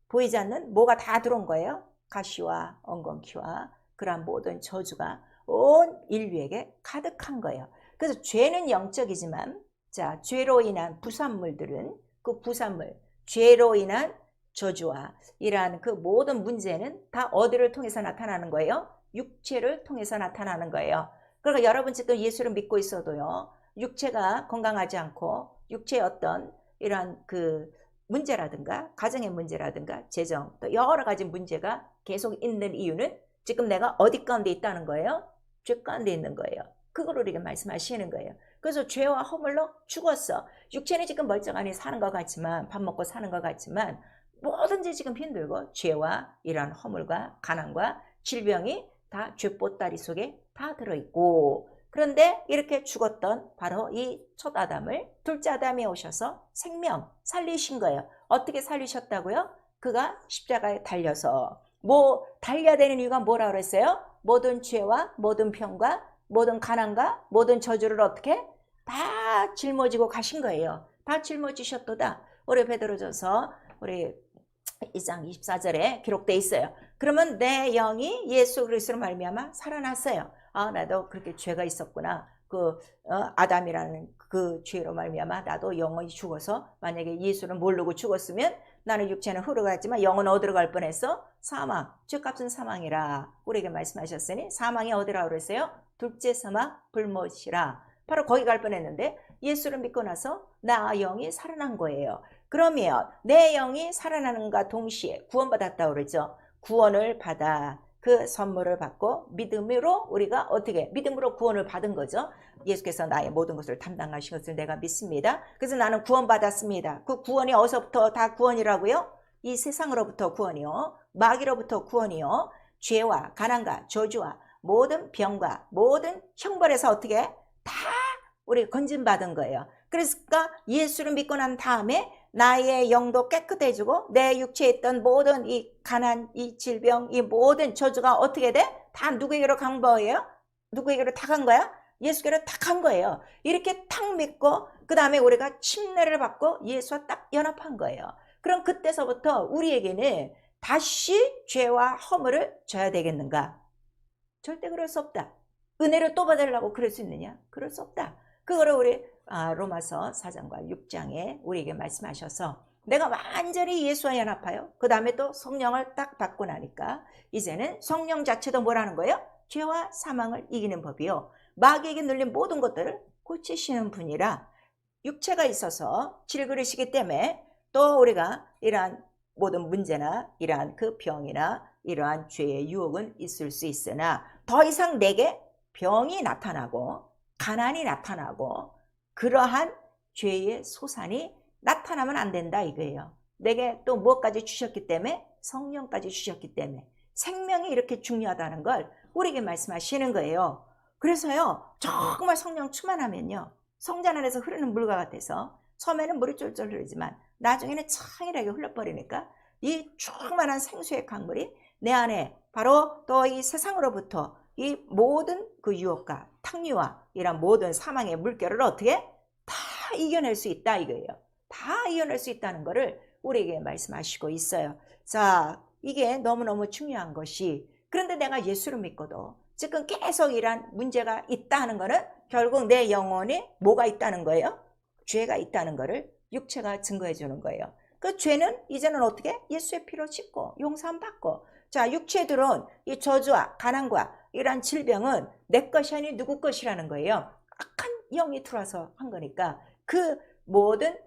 보이지 않는 뭐가 다 들어온 거예요. 가시와 엉겅퀴와 그러한 모든 저주가 온 인류에게 가득한 거예요. 그래서 죄는 영적이지만, 자, 죄로 인한 부산물들은 그 부산물, 죄로 인한 저주와 이러한 그 모든 문제는 다 어디를 통해서 나타나는 거예요? 육체를 통해서 나타나는 거예요. 그러니까 여러분 지금 예수를 믿고 있어도요, 육체가 건강하지 않고 육체의 어떤 이러한 그 문제라든가 가정의 문제라든가 재정 또 여러 가지 문제가 계속 있는 이유는 지금 내가 어디 가운데 있다는 거예요? 죄 가운데 있는 거예요. 그걸 우리가 말씀하시는 거예요. 그래서 죄와 허물로 죽었어. 육체는 지금 멀쩡하니 사는 것 같지만, 밥 먹고 사는 것 같지만 뭐든지 지금 힘들고 죄와 이러한 허물과 가난과 질병이 다 죄보따리 속에 다 들어있고, 그런데 이렇게 죽었던 바로 이 첫 아담을 둘째 아담이 오셔서 생명 살리신 거예요. 어떻게 살리셨다고요? 그가 십자가에 달려서, 뭐 달려야 되는 이유가 뭐라 그랬어요? 모든 죄와 모든 병과 모든 가난과 모든 저주를 어떻게 다 짊어지고 가신 거예요. 다 짊어지셨도다. 우리 베드로전서 우리 2장 24절에 기록돼 있어요. 그러면 내 영이 예수 그리스도로 말미암아 살아났어요. 아, 나도 그렇게 죄가 있었구나. 그 아담이라는 그 죄로 말미암아 나도 영원히 죽어서, 만약에 예수를 모르고 죽었으면 나는 육체는 흐르갔지만 영은 어디로 갈 뻔했어? 사망. 죄값은 사망이라 우리에게 말씀하셨으니 사망이 어디라고 그랬어요? 둘째 사망 불못이라. 바로 거기 갈 뻔했는데 예수를 믿고 나서 나 영이 살아난 거예요. 그러면 내 영이 살아나는가 동시에 구원받았다고 그러죠. 구원을 받아 그 선물을 받고 믿음으로 우리가 어떻게 믿음으로 구원을 받은 거죠. 예수께서 나의 모든 것을 담당하신 것을 내가 믿습니다. 그래서 나는 구원받았습니다. 그 구원이 어디서부터 다 구원이라고요? 이 세상으로부터 구원이요, 마귀로부터 구원이요, 죄와 가난과 저주와 모든 병과 모든 형벌에서 어떻게 다 우리 건진받은 거예요. 그러니까 예수를 믿고 난 다음에 나의 영도 깨끗해지고 내 육체에 있던 모든 이 가난, 이 질병, 이 모든 저주가 어떻게 돼? 다 누구에게로 간 거예요? 누구에게로 다 간 거야? 예수께로 다 간 거예요. 이렇게 탁 믿고 그 다음에 우리가 침례를 받고 예수와 딱 연합한 거예요. 그럼 그때서부터 우리에게는 다시 죄와 허물을 져야 되겠는가? 절대 그럴 수 없다. 은혜를 또 받으려고 그럴 수 있느냐? 그럴 수 없다. 그거를 우리 로마서 4장과 6장에 우리에게 말씀하셔서 내가 완전히 예수와 연합하여 그 다음에 또 성령을 딱 받고 나니까 이제는 성령 자체도 뭐라는 거예요? 죄와 사망을 이기는 법이요, 마귀에게 눌린 모든 것들을 고치시는 분이라, 육체가 있어서 질그릇이기 때문에 또 우리가 이러한 모든 문제나 이러한 그 병이나 이러한 죄의 유혹은 있을 수 있으나 더 이상 내게 병이 나타나고 가난이 나타나고 그러한 죄의 소산이 나타나면 안 된다 이거예요. 내게 또 무엇까지 주셨기 때문에? 성령까지 주셨기 때문에 생명이 이렇게 중요하다는 걸 우리에게 말씀하시는 거예요. 그래서요, 정말 성령 충만하면요, 성전 안에서 흐르는 물과 같아서 처음에는 물이 쫄쫄 흐르지만 나중에는 창이라게 흘러버리니까 이 충만한 생수의 강물이 내 안에 바로 또 이 세상으로부터 이 모든 그 유혹과 탕류와 이런 모든 사망의 물결을 어떻게 다 이겨낼 수 있다 이거예요. 다 이겨낼 수 있다는 것을 우리에게 말씀하시고 있어요. 자, 이게 너무너무 중요한 것이, 그런데 내가 예수를 믿고도 지금 계속 이런 문제가 있다는 것은 결국 내 영혼에 뭐가 있다는 거예요? 죄가 있다는 것을 육체가 증거해 주는 거예요. 그 죄는 이제는 어떻게? 예수의 피로 씻고 용서함 받고. 자, 육체에 들어온 이 저주와 가난과 이러한 질병은 내 것이 아니 누구 것이라는 거예요. 악한 영이 들어와서 한 거니까 그 모든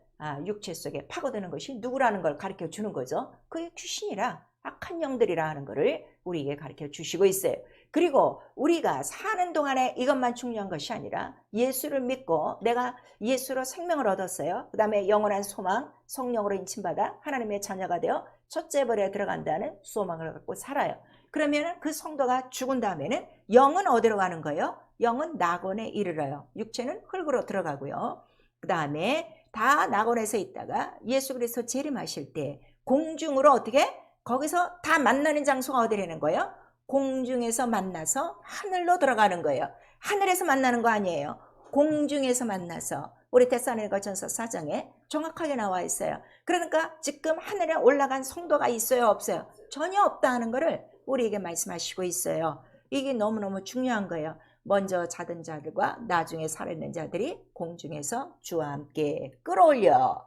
육체 속에 파고드는 것이 누구라는 걸 가르쳐 주는 거죠. 그게 귀신이라 악한 영들이라 하는 것을 우리에게 가르쳐 주시고 있어요. 그리고 우리가 사는 동안에 이것만 중요한 것이 아니라 예수를 믿고 내가 예수로 생명을 얻었어요. 그 다음에 영원한 소망, 성령으로 인침받아 하나님의 자녀가 되어 첫째 벌에 들어간다는 소망을 갖고 살아요. 그러면 그 성도가 죽은 다음에는 영은 어디로 가는 거예요? 영은 낙원에 이르러요. 육체는 흙으로 들어가고요. 그 다음에 다 낙원에서 있다가 예수 그리스도 재림하실 때 공중으로 어떻게? 거기서 다 만나는 장소가 어디라는 거예요? 공중에서 만나서 하늘로 들어가는 거예요. 하늘에서 만나는 거 아니에요. 공중에서 만나서, 우리 데살로니가전서 4장에 정확하게 나와 있어요. 그러니까 지금 하늘에 올라간 성도가 있어요, 없어요? 전혀 없다는 것을 우리에게 말씀하시고 있어요. 이게 너무너무 중요한 거예요. 먼저 자던 자들과 나중에 살아있는 자들이 공중에서 주와 함께 끌어올려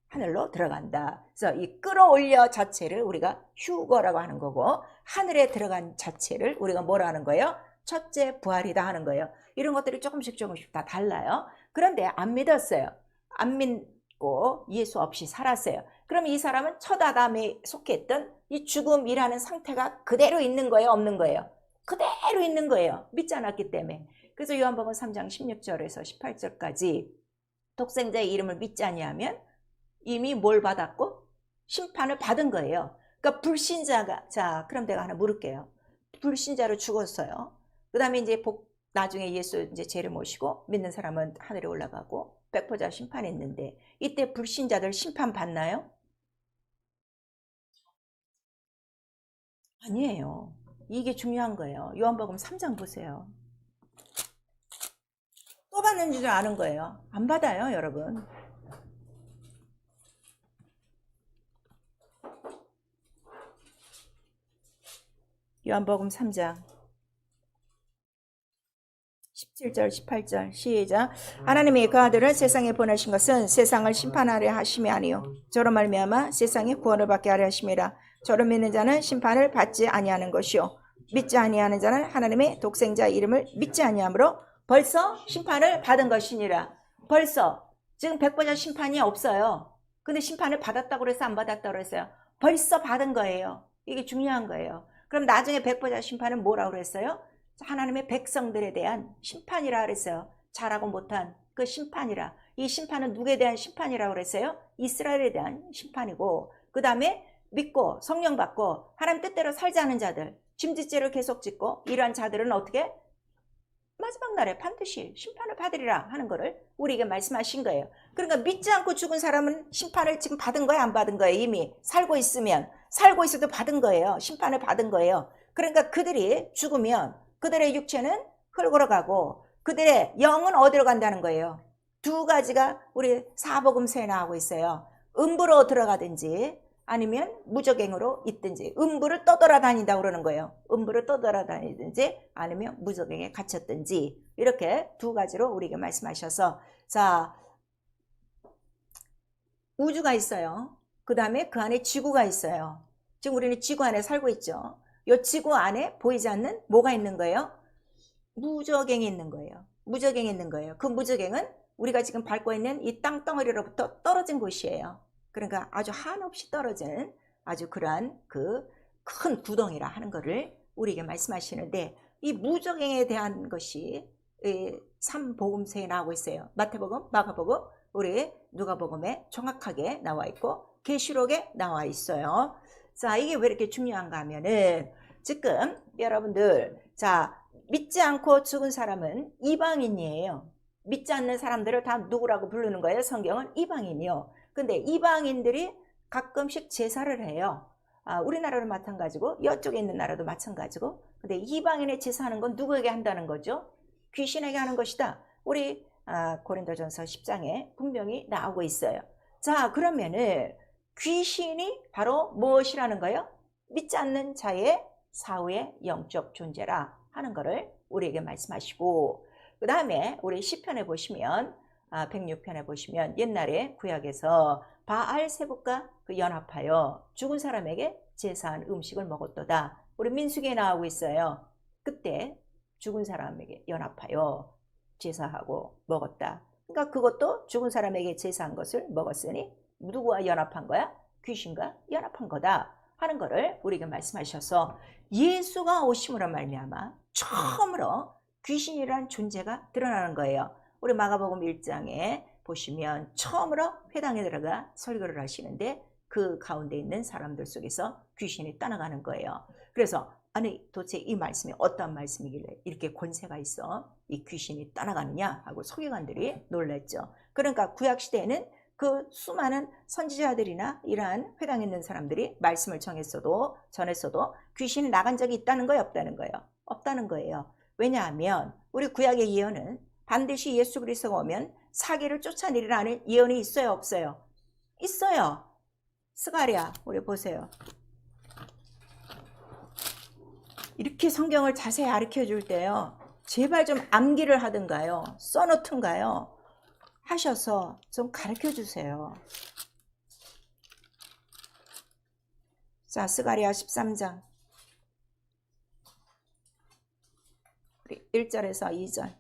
하늘로 들어간다. 그래서 이 끌어올려 자체를 우리가 휴거라고 하는 거고, 하늘에 들어간 자체를 우리가 뭐라 하는 거예요? 첫째 부활이다 하는 거예요. 이런 것들이 조금씩 다 달라요. 그런데 안 믿었어요. 안 믿고 예수 없이 살았어요. 그럼 이 사람은 첫 아담에 속했던 이 죽음이라는 상태가 그대로 있는 거예요, 없는 거예요? 그대로 있는 거예요. 믿지 않았기 때문에. 그래서 요한복음 3장 16절에서 18절까지 독생자의 이름을 믿지 아니하면 이미 뭘 받았고? 심판을 받은 거예요. 그러니까 불신자가, 자, 그럼 내가 하나 물을게요. 불신자로 죽었어요. 그 다음에 이제 나중에 예수 이제 죄를 모시고 믿는 사람은 하늘에 올라가고 백보자 심판했는데, 이때 불신자들 심판 받나요? 아니에요. 이게 중요한 거예요. 요한복음 3장 보세요. 또 받는 줄 아는 거예요. 안 받아요, 여러분. 요한복음 3장 17절 18절 시작. 하나님이 그 아들을 세상에 보내신 것은 세상을 심판하려 하심이 아니요 저로 말미암아 세상에 구원을 받게 하려 하심이라. 저를 믿는 자는 심판을 받지 아니하는 것이요 믿지 아니하는 자는 하나님의 독생자 이름을 믿지 아니하므로 벌써 심판을 받은 것이니라. 벌써 지금 백보자 심판이 없어요. 근데 심판을 받았다고 그래서 안 받았다고 그랬어요. 벌써 받은 거예요. 이게 중요한 거예요. 그럼 나중에 백보자 심판은 뭐라고 그랬어요? 하나님의 백성들에 대한 심판이라 그랬어요. 잘하고 못한 그 심판이라. 이 심판은 누구에 대한 심판이라고 그랬어요? 이스라엘에 대한 심판이고, 그 다음에 믿고 성령 받고 하나님 뜻대로 살지 않은 자들, 짐짓죄를 계속 짓고 이러한 자들은 어떻게? 마지막 날에 반드시 심판을 받으리라 하는 거를 우리에게 말씀하신 거예요. 그러니까 믿지 않고 죽은 사람은 심판을 지금 받은 거예요, 안 받은 거예요? 이미 살고 있어도 받은 거예요. 심판을 받은 거예요. 그러니까 그들이 죽으면 그들의 육체는 흙으로 가고 그들의 영은 어디로 간다는 거예요? 두 가지가 우리 사복음서에 나오고 있어요. 음부로 들어가든지 아니면 무저갱으로 있든지. 음부를 떠돌아다닌다고 그러는 거예요. 음부를 떠돌아다니든지 아니면 무저갱에 갇혔든지. 이렇게 두 가지로 우리에게 말씀하셔서, 자, 우주가 있어요. 그 다음에 그 안에 지구가 있어요. 지금 우리는 지구 안에 살고 있죠. 이 지구 안에 보이지 않는 뭐가 있는 거예요? 무저갱이 있는 거예요. 무저갱이 있는 거예요. 그 무저갱은 우리가 지금 밟고 있는 이 땅덩어리로부터 떨어진 곳이에요. 그러니까 아주 한없이 떨어진 아주 그러한 그 큰 구덩이라 하는 것을 우리에게 말씀하시는데, 이 무저갱에 대한 것이 3복음서에 나오고 있어요. 마태복음, 마가복음, 우리 누가복음에 정확하게 나와 있고 계시록에 나와 있어요. 자, 이게 왜 이렇게 중요한가 하면은 지금 여러분들, 자, 믿지 않고 죽은 사람은 이방인이에요. 믿지 않는 사람들을 다 누구라고 부르는 거예요? 성경은 이방인이요. 근데 이방인들이 가끔씩 제사를 해요. 우리나라도 마찬가지고 이쪽에 있는 나라도 마찬가지고. 근데 이방인의 제사하는 건 누구에게 한다는 거죠? 귀신에게 하는 것이다. 우리 고린도전서 10장에 분명히 나오고 있어요. 자, 그러면은 귀신이 바로 무엇이라는 거예요? 믿지 않는 자의 사후의 영적 존재라 하는 것을 우리에게 말씀하시고, 그 다음에 우리 시편에 보시면 106편에 보시면 옛날에 구약에서 바알세불과 그 연합하여 죽은 사람에게 제사한 음식을 먹었도다. 우리 민수기에 나오고 있어요. 그때 죽은 사람에게 연합하여 제사하고 먹었다. 그러니까 그것도 죽은 사람에게 제사한 것을 먹었으니 누구와 연합한 거야? 귀신과 연합한 거다 하는 것을 우리에게 말씀하셔서, 예수가 오심으로 말미암아 처음으로 귀신이라는 존재가 드러나는 거예요. 우리 마가복음 1장에 보시면 처음으로 회당에 들어가 설교를 하시는데 그 가운데 있는 사람들 속에서 귀신이 떠나가는 거예요. 그래서 아니 도대체 이 말씀이 어떤 말씀이길래 이렇게 권세가 있어 이 귀신이 떠나가느냐 하고 서기관들이 놀랐죠. 그러니까 구약시대에는 그 수많은 선지자들이나 이러한 회당에 있는 사람들이 말씀을 전했어도 귀신이 나간 적이 있다는 거예요, 없다는 거예요? 없다는 거예요. 왜냐하면 우리 구약의 예언은 반드시 예수 그리스도가 오면 사기를 쫓아내리라는 예언이 있어요, 없어요? 있어요. 스가랴 우리 보세요. 이렇게 성경을 자세히 가르쳐 줄 때요, 제발 좀 암기를 하든가요, 써놓든가요, 하셔서 좀 가르쳐 주세요. 자, 스가랴 13장 1절에서 2절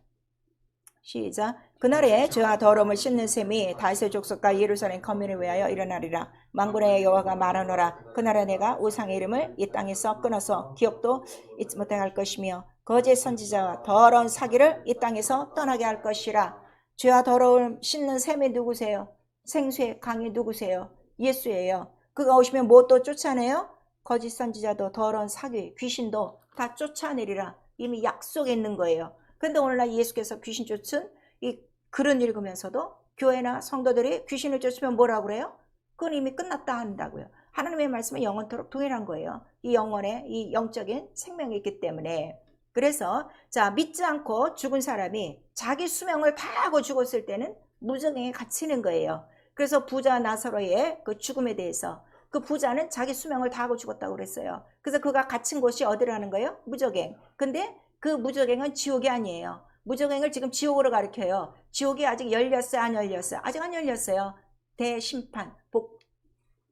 시작. 그날에 죄와 더러움을 씻는 셈이 다윗의 족속과 예루살렘 거민을 위하여 일어나리라. 만군의 여호와가 말하노라. 그날에 내가 우상의 이름을 이 땅에서 끊어서 기억도 잊지 못하게 할 것이며 거짓 선지자와 더러운 사기를 이 땅에서 떠나게 할 것이라. 죄와 더러움을 씻는 셈이 누구세요? 생수의 강이 누구세요? 예수예요. 그가 오시면 뭐 또 쫓아내요? 거짓 선지자도 더러운 사기, 귀신도 다 쫓아내리라. 이미 약속에 있는 거예요. 근데 오늘날 예수께서 귀신 쫓은 이 글을 읽으면서도 교회나 성도들이 귀신을 쫓으면 뭐라고 그래요? 그건 이미 끝났다 한다고요. 하나님의 말씀은 영원토록 동일한 거예요. 이 영혼에 이 영적인 생명이 있기 때문에. 그래서 자, 믿지 않고 죽은 사람이 자기 수명을 다 하고 죽었을 때는 무저갱에 갇히는 거예요. 그래서 부자 나사로의 그 죽음에 대해서 그 부자는 자기 수명을 다 하고 죽었다고 그랬어요. 그래서 그가 갇힌 곳이 어디라는 거예요? 무저갱. 근데 그 무저갱은 지옥이 아니에요. 무저갱을 지금 지옥으로 가리켜요. 지옥이 아직 열렸어요, 안 열렸어요? 아직 안 열렸어요. 대심판,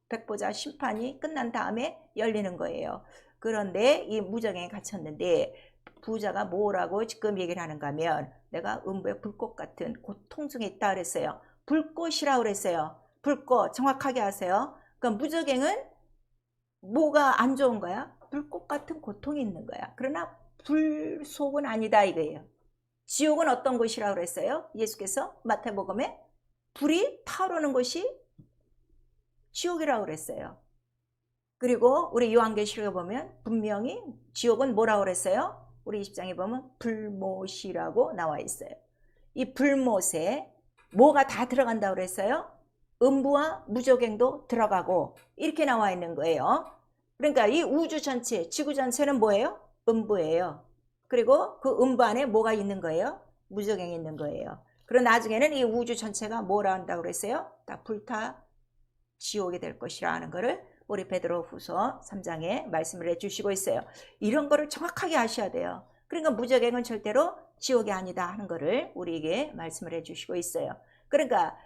백보자 심판이 끝난 다음에 열리는 거예요. 그런데 이 무저갱에 갇혔는데 부자가 뭐라고 지금 얘기를 하는가 하면 내가 음부의 불꽃 같은 고통 중에 있다 그랬어요. 불꽃이라고 그랬어요. 불꽃 정확하게 하세요. 그러니까 무저갱은 뭐가 안 좋은 거야? 불꽃 같은 고통이 있는 거야. 그러나 불속은 아니다 이거예요. 지옥은 어떤 곳이라고 그랬어요? 예수께서 마태복음에 불이 타오르는 곳이 지옥이라고 그랬어요. 그리고 우리 요한계시록에 보면 분명히 지옥은 뭐라고 그랬어요? 우리 20장에 보면 불못이라고 나와 있어요. 이 불못에 뭐가 다 들어간다고 그랬어요? 음부와 무저갱도 들어가고 이렇게 나와 있는 거예요. 그러니까 이 우주 전체, 지구 전체는 뭐예요? 음부예요. 그리고 그 음부 안에 뭐가 있는 거예요? 무저갱이 있는 거예요. 그리고 나중에는 이 우주 전체가 뭐라 한다고 그랬어요? 다 불타 지옥이 될 것이라 하는 거를 우리 베드로후서 3장에 말씀을 해주시고 있어요. 이런 거를 정확하게 아셔야 돼요. 그러니까 무저갱은 절대로 지옥이 아니다 하는 거를 우리에게 말씀을 해주시고 있어요. 그러니까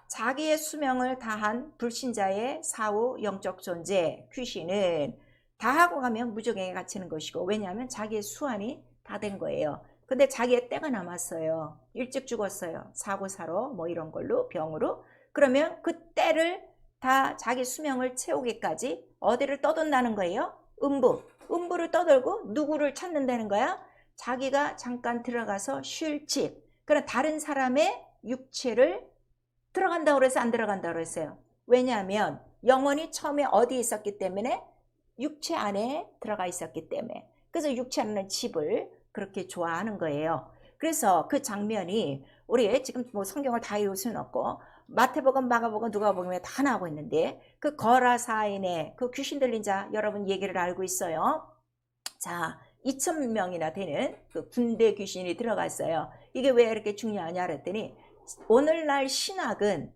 자기의 수명을 다한 불신자의 사후 영적 존재 귀신은 다 하고 가면 무저갱에 갇히는 것이고, 왜냐하면 자기의 수완이 다 된 거예요. 근데 자기의 때가 남았어요. 일찍 죽었어요. 사고사로 뭐 이런 걸로, 병으로. 그러면 그 때를 다 자기 수명을 채우기까지 어디를 떠돈다는 거예요? 음부를 떠돌고 누구를 찾는다는 거야? 자기가 잠깐 들어가서 쉴 집. 그러나 다른 사람의 육체를 들어간다고 그래서 안 들어간다고 그랬어요. 왜냐하면 영혼이 처음에 어디 있었기 때문에? 육체 안에 들어가 있었기 때문에. 그래서 육체 안에 집을 그렇게 좋아하는 거예요. 그래서 그 장면이 우리 지금 뭐 성경을 다 읽을 수는 없고 마태복음, 마가복음, 누가복음에 다 나오고 있는데, 그 거라사인의 그 귀신 들린 자 여러분 얘기를 알고 있어요. 자, 2,000명이나 되는 그 군대 귀신이 들어갔어요. 이게 왜 이렇게 중요하냐 그랬더니, 오늘날 신학은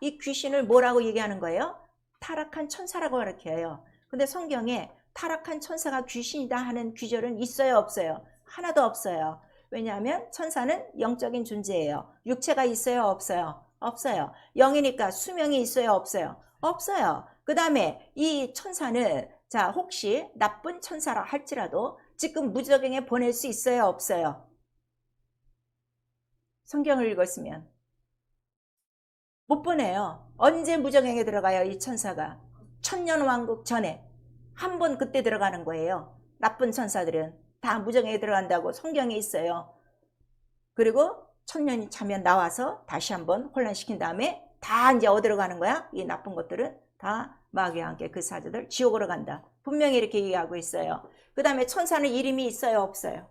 이 귀신을 뭐라고 얘기하는 거예요? 타락한 천사라고 가르쳐요. 근데 성경에 타락한 천사가 귀신이다 하는 구절은 있어요, 없어요? 하나도 없어요. 왜냐하면 천사는 영적인 존재예요. 육체가 있어요, 없어요? 없어요. 영이니까 수명이 있어요, 없어요? 없어요. 그 다음에 이 천사는 혹시 나쁜 천사라 할지라도 지금 무저갱에 보낼 수 있어요, 없어요? 성경을 읽었으면 못 보내요. 언제 무저갱에 들어가요, 이 천사가? 천년왕국 전에 한 번 그때 들어가는 거예요. 나쁜 천사들은 다 무저갱에 들어간다고 성경에 있어요. 그리고 천년이 차면 나와서 다시 한번 혼란시킨 다음에 다 이제 어디로 가는 거야? 이 나쁜 것들은 다 마귀와 함께 그 사자들 지옥으로 간다. 분명히 이렇게 얘기하고 있어요. 그 다음에 천사는 이름이 있어요, 없어요?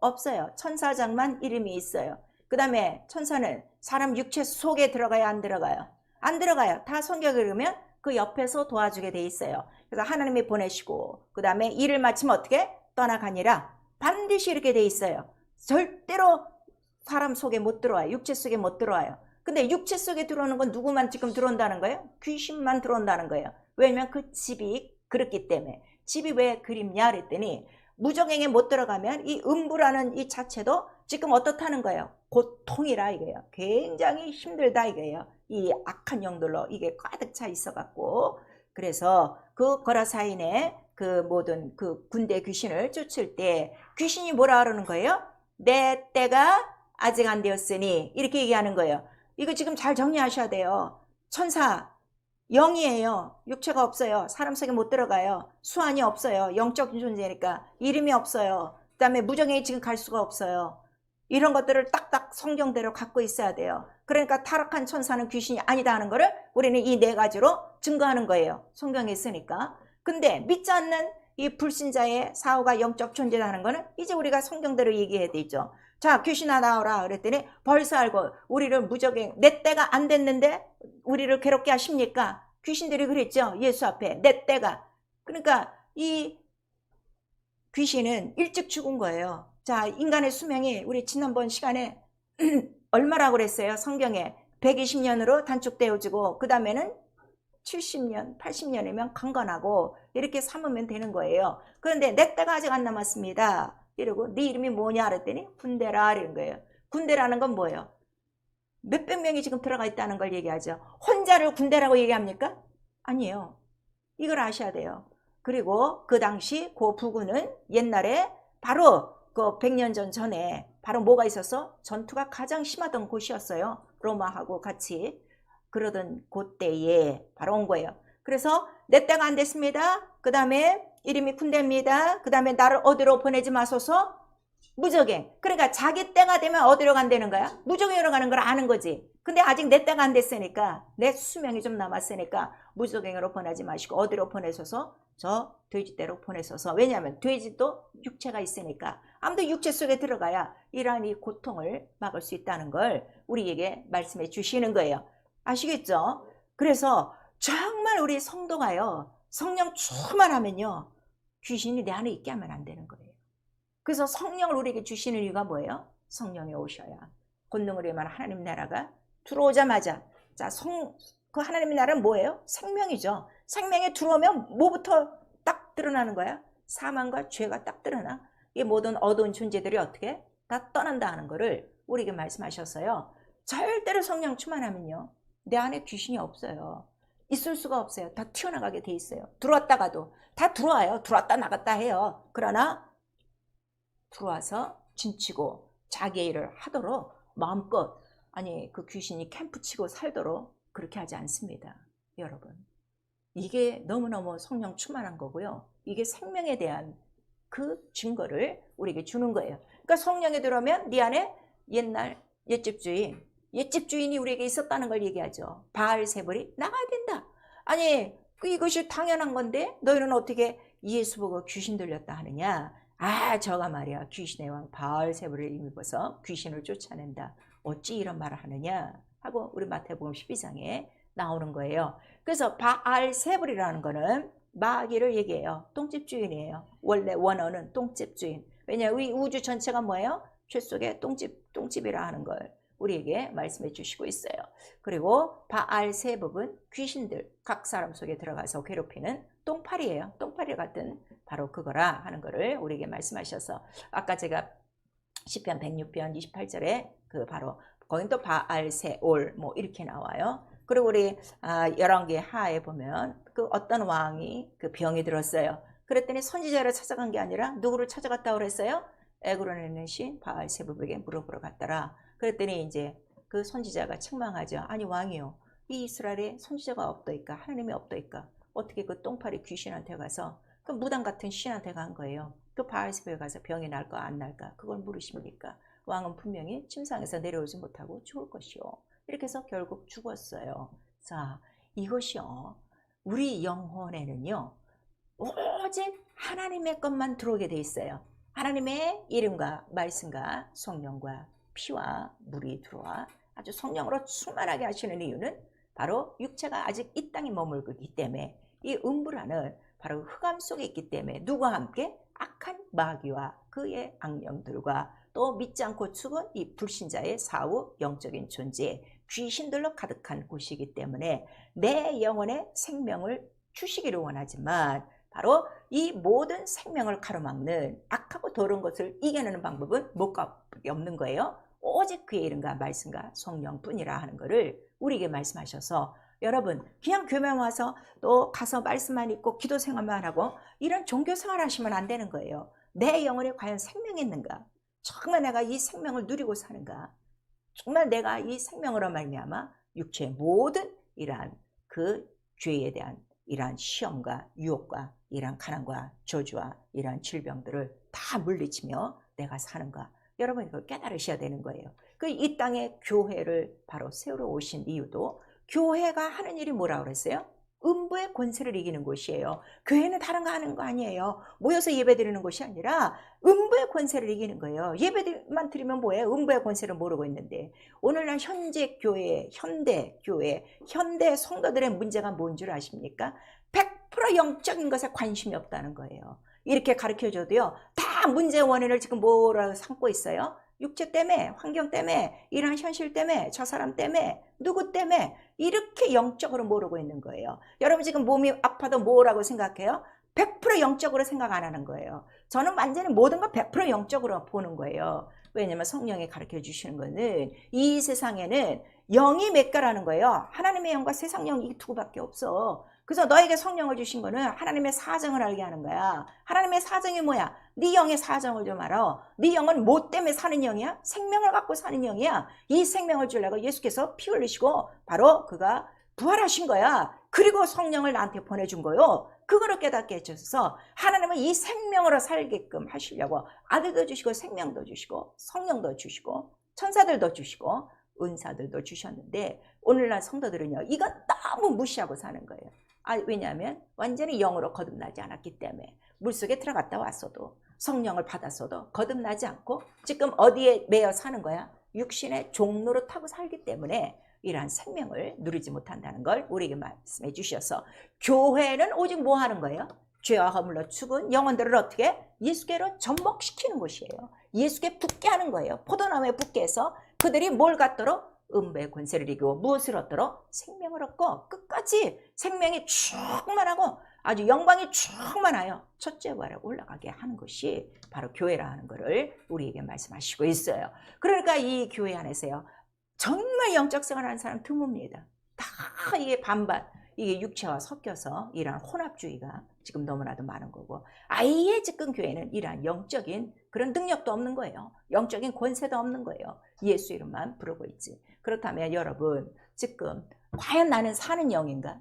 없어요. 천사장만 이름이 있어요. 그 다음에 천사는 사람 육체 속에 들어가요, 안 들어가요? 안 들어가요. 다 성경을 읽으면 그 옆에서 도와주게 돼 있어요. 그래서 하나님이 보내시고 그 다음에 일을 마치면 어떻게? 떠나가니라. 반드시 이렇게 돼 있어요. 절대로 사람 속에 못 들어와요. 육체 속에 못 들어와요. 근데 육체 속에 들어오는 건 누구만 지금 들어온다는 거예요? 귀신만 들어온다는 거예요. 왜냐면 그 집이 그렇기 때문에. 집이 왜 그립냐 그랬더니, 무저갱에 못 들어가면 이 음부라는 이 자체도 지금 어떻다는 거예요? 고통이라 이거예요. 굉장히 힘들다 이거예요. 이 악한 영들로 이게 가득 차 있어갖고. 그래서 그 거라사인의 그 모든 그 군대 귀신을 쫓을 때 귀신이 뭐라 그러는 거예요? 내 때가 아직 안 되었으니, 이렇게 얘기하는 거예요. 이거 지금 잘 정리하셔야 돼요. 천사 영이에요. 육체가 없어요. 사람 속에 못 들어가요. 수완이 없어요. 영적인 존재니까 이름이 없어요. 그 다음에 무정에 지금 갈 수가 없어요. 이런 것들을 딱딱 성경대로 갖고 있어야 돼요. 그러니까 타락한 천사는 귀신이 아니다 하는 거를 우리는 이 네 가지로 증거하는 거예요. 성경에 있으니까. 근데 믿지 않는 이 불신자의 사후가 영적 존재라는 거는 이제 우리가 성경대로 얘기해야 되죠. 자, 귀신아 나오라 그랬더니 벌써 알고 우리를 무적에, 내 때가 안 됐는데 우리를 괴롭게 하십니까? 귀신들이 그랬죠. 예수 앞에 내 때가. 그러니까 이 귀신은 일찍 죽은 거예요. 자, 인간의 수명이 우리 지난번 시간에 얼마라고 그랬어요? 성경에 120년으로 단축되어지고 그 다음에는 70년, 80년이면 강건하고 이렇게 삼으면 되는 거예요. 그런데 내 때가 아직 안 남았습니다. 이러고 네 이름이 뭐냐 그랬더니 군대라 이런 거예요. 군대라는 건 뭐예요? 몇백 명이 지금 들어가 있다는 걸 얘기하죠. 혼자를 군대라고 얘기합니까? 아니에요. 이걸 아셔야 돼요. 그리고 그 당시 그 부근은 옛날에 바로 그 100년 전에 바로 뭐가 있었어? 전투가 가장 심하던 곳이었어요. 로마하고 같이 그러던 그때에 바로 온 거예요. 그래서 내 때가 안 됐습니다. 그 다음에 이름이 군대입니다. 그 다음에 나를 어디로 보내지 마소서? 무적행. 그러니까 자기 때가 되면 어디로 간다는 거야? 무적행으로 가는 걸 아는 거지. 근데 아직 내 때가 안 됐으니까, 내 수명이 좀 남았으니까 무적행으로 보내지 마시고 어디로 보내소서? 저 돼지떼로 보내소서. 왜냐하면 돼지도 육체가 있으니까 아무도 육체 속에 들어가야 이러한 이 고통을 막을 수 있다는 걸 우리에게 말씀해 주시는 거예요. 아시겠죠? 그래서 정말 우리 성도가요, 성령 충만하면요, 귀신이 내 안에 있게 하면 안 되는 거예요. 그래서 성령을 우리에게 주시는 이유가 뭐예요? 성령이 오셔야 권능을 임한 하나님 나라가 들어오자마자, 자, 그 하나님의 나라는 뭐예요? 생명이죠. 생명에 들어오면 뭐부터 딱 드러나는 거야? 사망과 죄가 딱 드러나. 이 모든 어두운 존재들이 어떻게 다 떠난다 하는 거를 우리에게 말씀하셨어요. 절대로 성령 충만하면요, 내 안에 귀신이 없어요. 있을 수가 없어요. 다 튀어나가게 돼 있어요. 들어왔다가도 다 들어와요. 들어왔다 나갔다 해요. 그러나 들어와서 진치고 자기의 일을 하도록 마음껏, 아니 그 귀신이 캠프 치고 살도록 그렇게 하지 않습니다. 여러분, 이게 너무너무 성령 충만한 거고요. 이게 생명에 대한 그 증거를 우리에게 주는 거예요. 그러니까 성령에 들어오면 네 안에 옛날 옛집 주인이 우리에게 있었다는 걸 얘기하죠. 바알세불이 나가야 된다. 아니 이것이 당연한 건데 너희는 어떻게 예수 보고 귀신 들렸다 하느냐. 아, 저가 말이야 귀신의 왕 바알세불을 힘입어서 귀신을 쫓아낸다. 어찌 이런 말을 하느냐 하고 우리 마태복음 12장에 나오는 거예요. 그래서 바알세불이라는 거는 마귀를 얘기해요. 똥집 주인이에요. 원래 원어는 똥집 주인. 왜냐하면 이 우주 전체가 뭐예요? 죄 속에 똥집이라 하는 걸 우리에게 말씀해 주시고 있어요. 그리고 바알세불은 귀신들, 각 사람 속에 들어가서 괴롭히는 똥파리예요. 똥파리 같은 바로 그거라 하는 거를 우리에게 말씀하셔서, 아까 제가 시편 106편 28절에 그 바로 거긴 또 바알세올 뭐 이렇게 나와요. 그리고 우리 열왕기 하에 보면 그 어떤 왕이 그 병이 들었어요. 그랬더니 선지자를 찾아간 게 아니라 누구를 찾아갔다고 그랬어요? 에그론에 있는 신 바알세불에게 물어보러 갔더라. 그랬더니 이제 그 선지자가 책망하죠. 아니 왕이요, 이 이스라엘에 선지자가 없더이까, 하나님이 없더이까, 어떻게 그 똥파리 귀신한테 가서 그 무당 같은 신한테 간 거예요. 그 바알세불에 가서 병이 날까 안 날까 그걸 물으십니까? 왕은 분명히 침상에서 내려오지 못하고 죽을 것이요. 이렇게 해서 결국 죽었어요. 자, 이것이요, 우리 영혼에는요 오직 하나님의 것만 들어오게 돼 있어요. 하나님의 이름과 말씀과 성령과 피와 물이 들어와 아주 성령으로 충만하게 하시는 이유는 바로 육체가 아직 이 땅에 머물고 있기 때문에, 이 음부라는 바로 흑암 속에 있기 때문에 누구와 함께? 악한 마귀와 그의 악령들과 또 믿지 않고 죽은 이 불신자의 사후 영적인 존재, 귀신들로 가득한 곳이기 때문에 내 영혼에 생명을 주시기를 원하지만, 바로 이 모든 생명을 가로막는 악하고 더러운 것을 이겨내는 방법은 뭐밖에 없는 거예요. 오직 그의 이름과 말씀과 성령뿐이라 하는 것을 우리에게 말씀하셔서, 여러분 그냥 교회만 와서 또 가서 말씀만 읽고 기도 생활만 하고 이런 종교 생활 하시면 안 되는 거예요. 내 영혼에 과연 생명이 있는가? 정말 내가 이 생명을 누리고 사는가? 정말 내가 이 생명으로 말미암아 육체의 모든 이러한 그 죄에 대한 이러한 시험과 유혹과 이러한 가난과 저주와 이러한 질병들을 다 물리치며 내가 사는가? 여러분이 그걸 깨달으셔야 되는 거예요. 그 이 땅에 교회를 바로 세우러 오신 이유도, 교회가 하는 일이 뭐라고 그랬어요? 음부의 권세를 이기는 곳이에요. 교회는 다른 거 하는 거 아니에요. 모여서 예배드리는 곳이 아니라 음부의 권세를 이기는 거예요. 예배만 드리면 뭐예요? 음부의 권세를 모르고 있는데, 오늘날 현재 교회, 현대 교회, 현대 성도들의 문제가 뭔 줄 아십니까? 100% 영적인 것에 관심이 없다는 거예요. 이렇게 가르쳐줘도요, 다 문제의 원인을 지금 뭐라고 삼고 있어요? 육체 때문에, 환경 때문에, 이런 현실 때문에, 저 사람 때문에, 누구 때문에, 이렇게 영적으로 모르고 있는 거예요. 여러분 지금 몸이 아파도 뭐라고 생각해요? 100% 영적으로 생각 안 하는 거예요. 저는 완전히 모든 걸 100% 영적으로 보는 거예요. 왜냐면 성령이 가르쳐 주시는 거는 이 세상에는 영이 몇 가라는 거예요. 하나님의 영과 세상 영, 이 두 개밖에 없어. 그래서 너에게 성령을 주신 거는 하나님의 사정을 알게 하는 거야. 하나님의 사정이 뭐야? 네 영의 사정을 좀 알아. 네 영은 뭐 때문에 사는 영이야? 생명을 갖고 사는 영이야. 이 생명을 주려고 예수께서 피 흘리시고 바로 그가 부활하신 거야. 그리고 성령을 나한테 보내준 거요. 그거를 깨닫게 해주셔서 하나님은 이 생명으로 살게끔 하시려고 아들도 주시고 생명도 주시고 성령도 주시고 천사들도 주시고 은사들도 주셨는데 오늘날 성도들은요 이건 너무 무시하고 사는 거예요. 왜냐하면 완전히 영으로 거듭나지 않았기 때문에 물속에 들어갔다 왔어도 성령을 받았어도 거듭나지 않고 지금 어디에 매여 사는 거야? 육신의 종로로 타고 살기 때문에 이러한 생명을 누리지 못한다는 걸 우리에게 말씀해 주셔서 교회는 오직 뭐 하는 거예요? 죄와 허물로 죽은 영혼들을 어떻게? 예수께로 접목시키는 곳이에요. 예수께 붙게 하는 거예요. 포도나무에 붙게 해서 그들이 뭘 갖도록? 음부의 권세를 이기고 무엇을 얻도록? 생명을 얻고 끝까지 생명이 충만하고 아주 영광이 충만하여 첫째 부활에 올라가게 하는 것이 바로 교회라 하는 것을 우리에게 말씀하시고 있어요. 그러니까 이 교회 안에서요 정말 영적 생활하는 사람 드뭅니다. 다 이게 반반, 이게 육체와 섞여서 이러한 혼합주의가 지금 너무나도 많은 거고 아예 지금 교회는 이러한 영적인 그런 능력도 없는 거예요. 영적인 권세도 없는 거예요. 예수 이름만 부르고 있지. 그렇다면 여러분 지금 과연 나는 사는 영인가?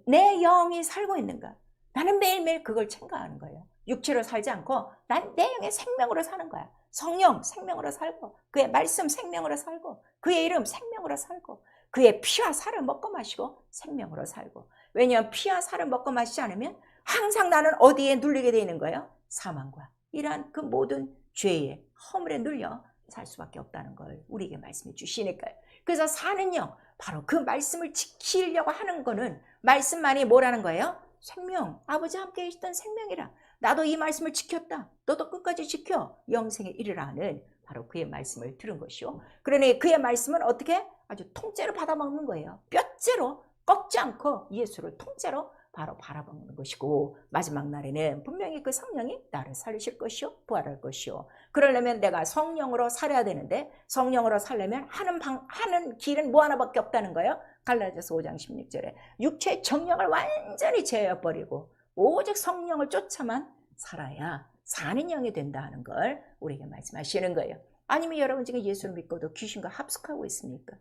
내 영이 살고 있는가? 나는 매일매일 그걸 생각하는 거예요. 육체로 살지 않고 난 내 영의 생명으로 사는 거야. 성령 생명으로 살고 그의 말씀 생명으로 살고 그의 이름 생명으로 살고 그의 피와 살을 먹고 마시고 생명으로 살고 왜냐하면 피와 살을 먹고 마시지 않으면 항상 나는 어디에 눌리게 되어 있는 거예요? 사망과 이러한 그 모든 죄의 허물에 눌려 살 수밖에 없다는 걸 우리에게 말씀해 주시니까요. 그래서 사는 영 바로 그 말씀을 지키려고 하는 거는 말씀만이 뭐라는 거예요? 생명, 아버지 함께 계시던 생명이라. 나도 이 말씀을 지켰다. 너도 끝까지 지켜. 영생에 이르라 하는 바로 그의 말씀을 들은 것이요. 그러니 그의 말씀은 어떻게? 아주 통째로 받아먹는 거예요. 뼈째로 꺾지 않고 예수를 통째로 바로 바라보는 것이고 마지막 날에는 분명히 그 성령이 나를 살리실 것이요 부활할 것이요. 그러려면 내가 성령으로 살아야 되는데 성령으로 살려면 하는 길은 뭐 하나밖에 없다는 거예요. 갈라디아서 5장 16절에 육체의 정령을 완전히 제어버리고 오직 성령을 쫓아만 살아야 사는 영이 된다 하는 걸 우리에게 말씀하시는 거예요. 아니면 여러분 지금 예수를 믿고도 귀신과 합숙하고 있습니까?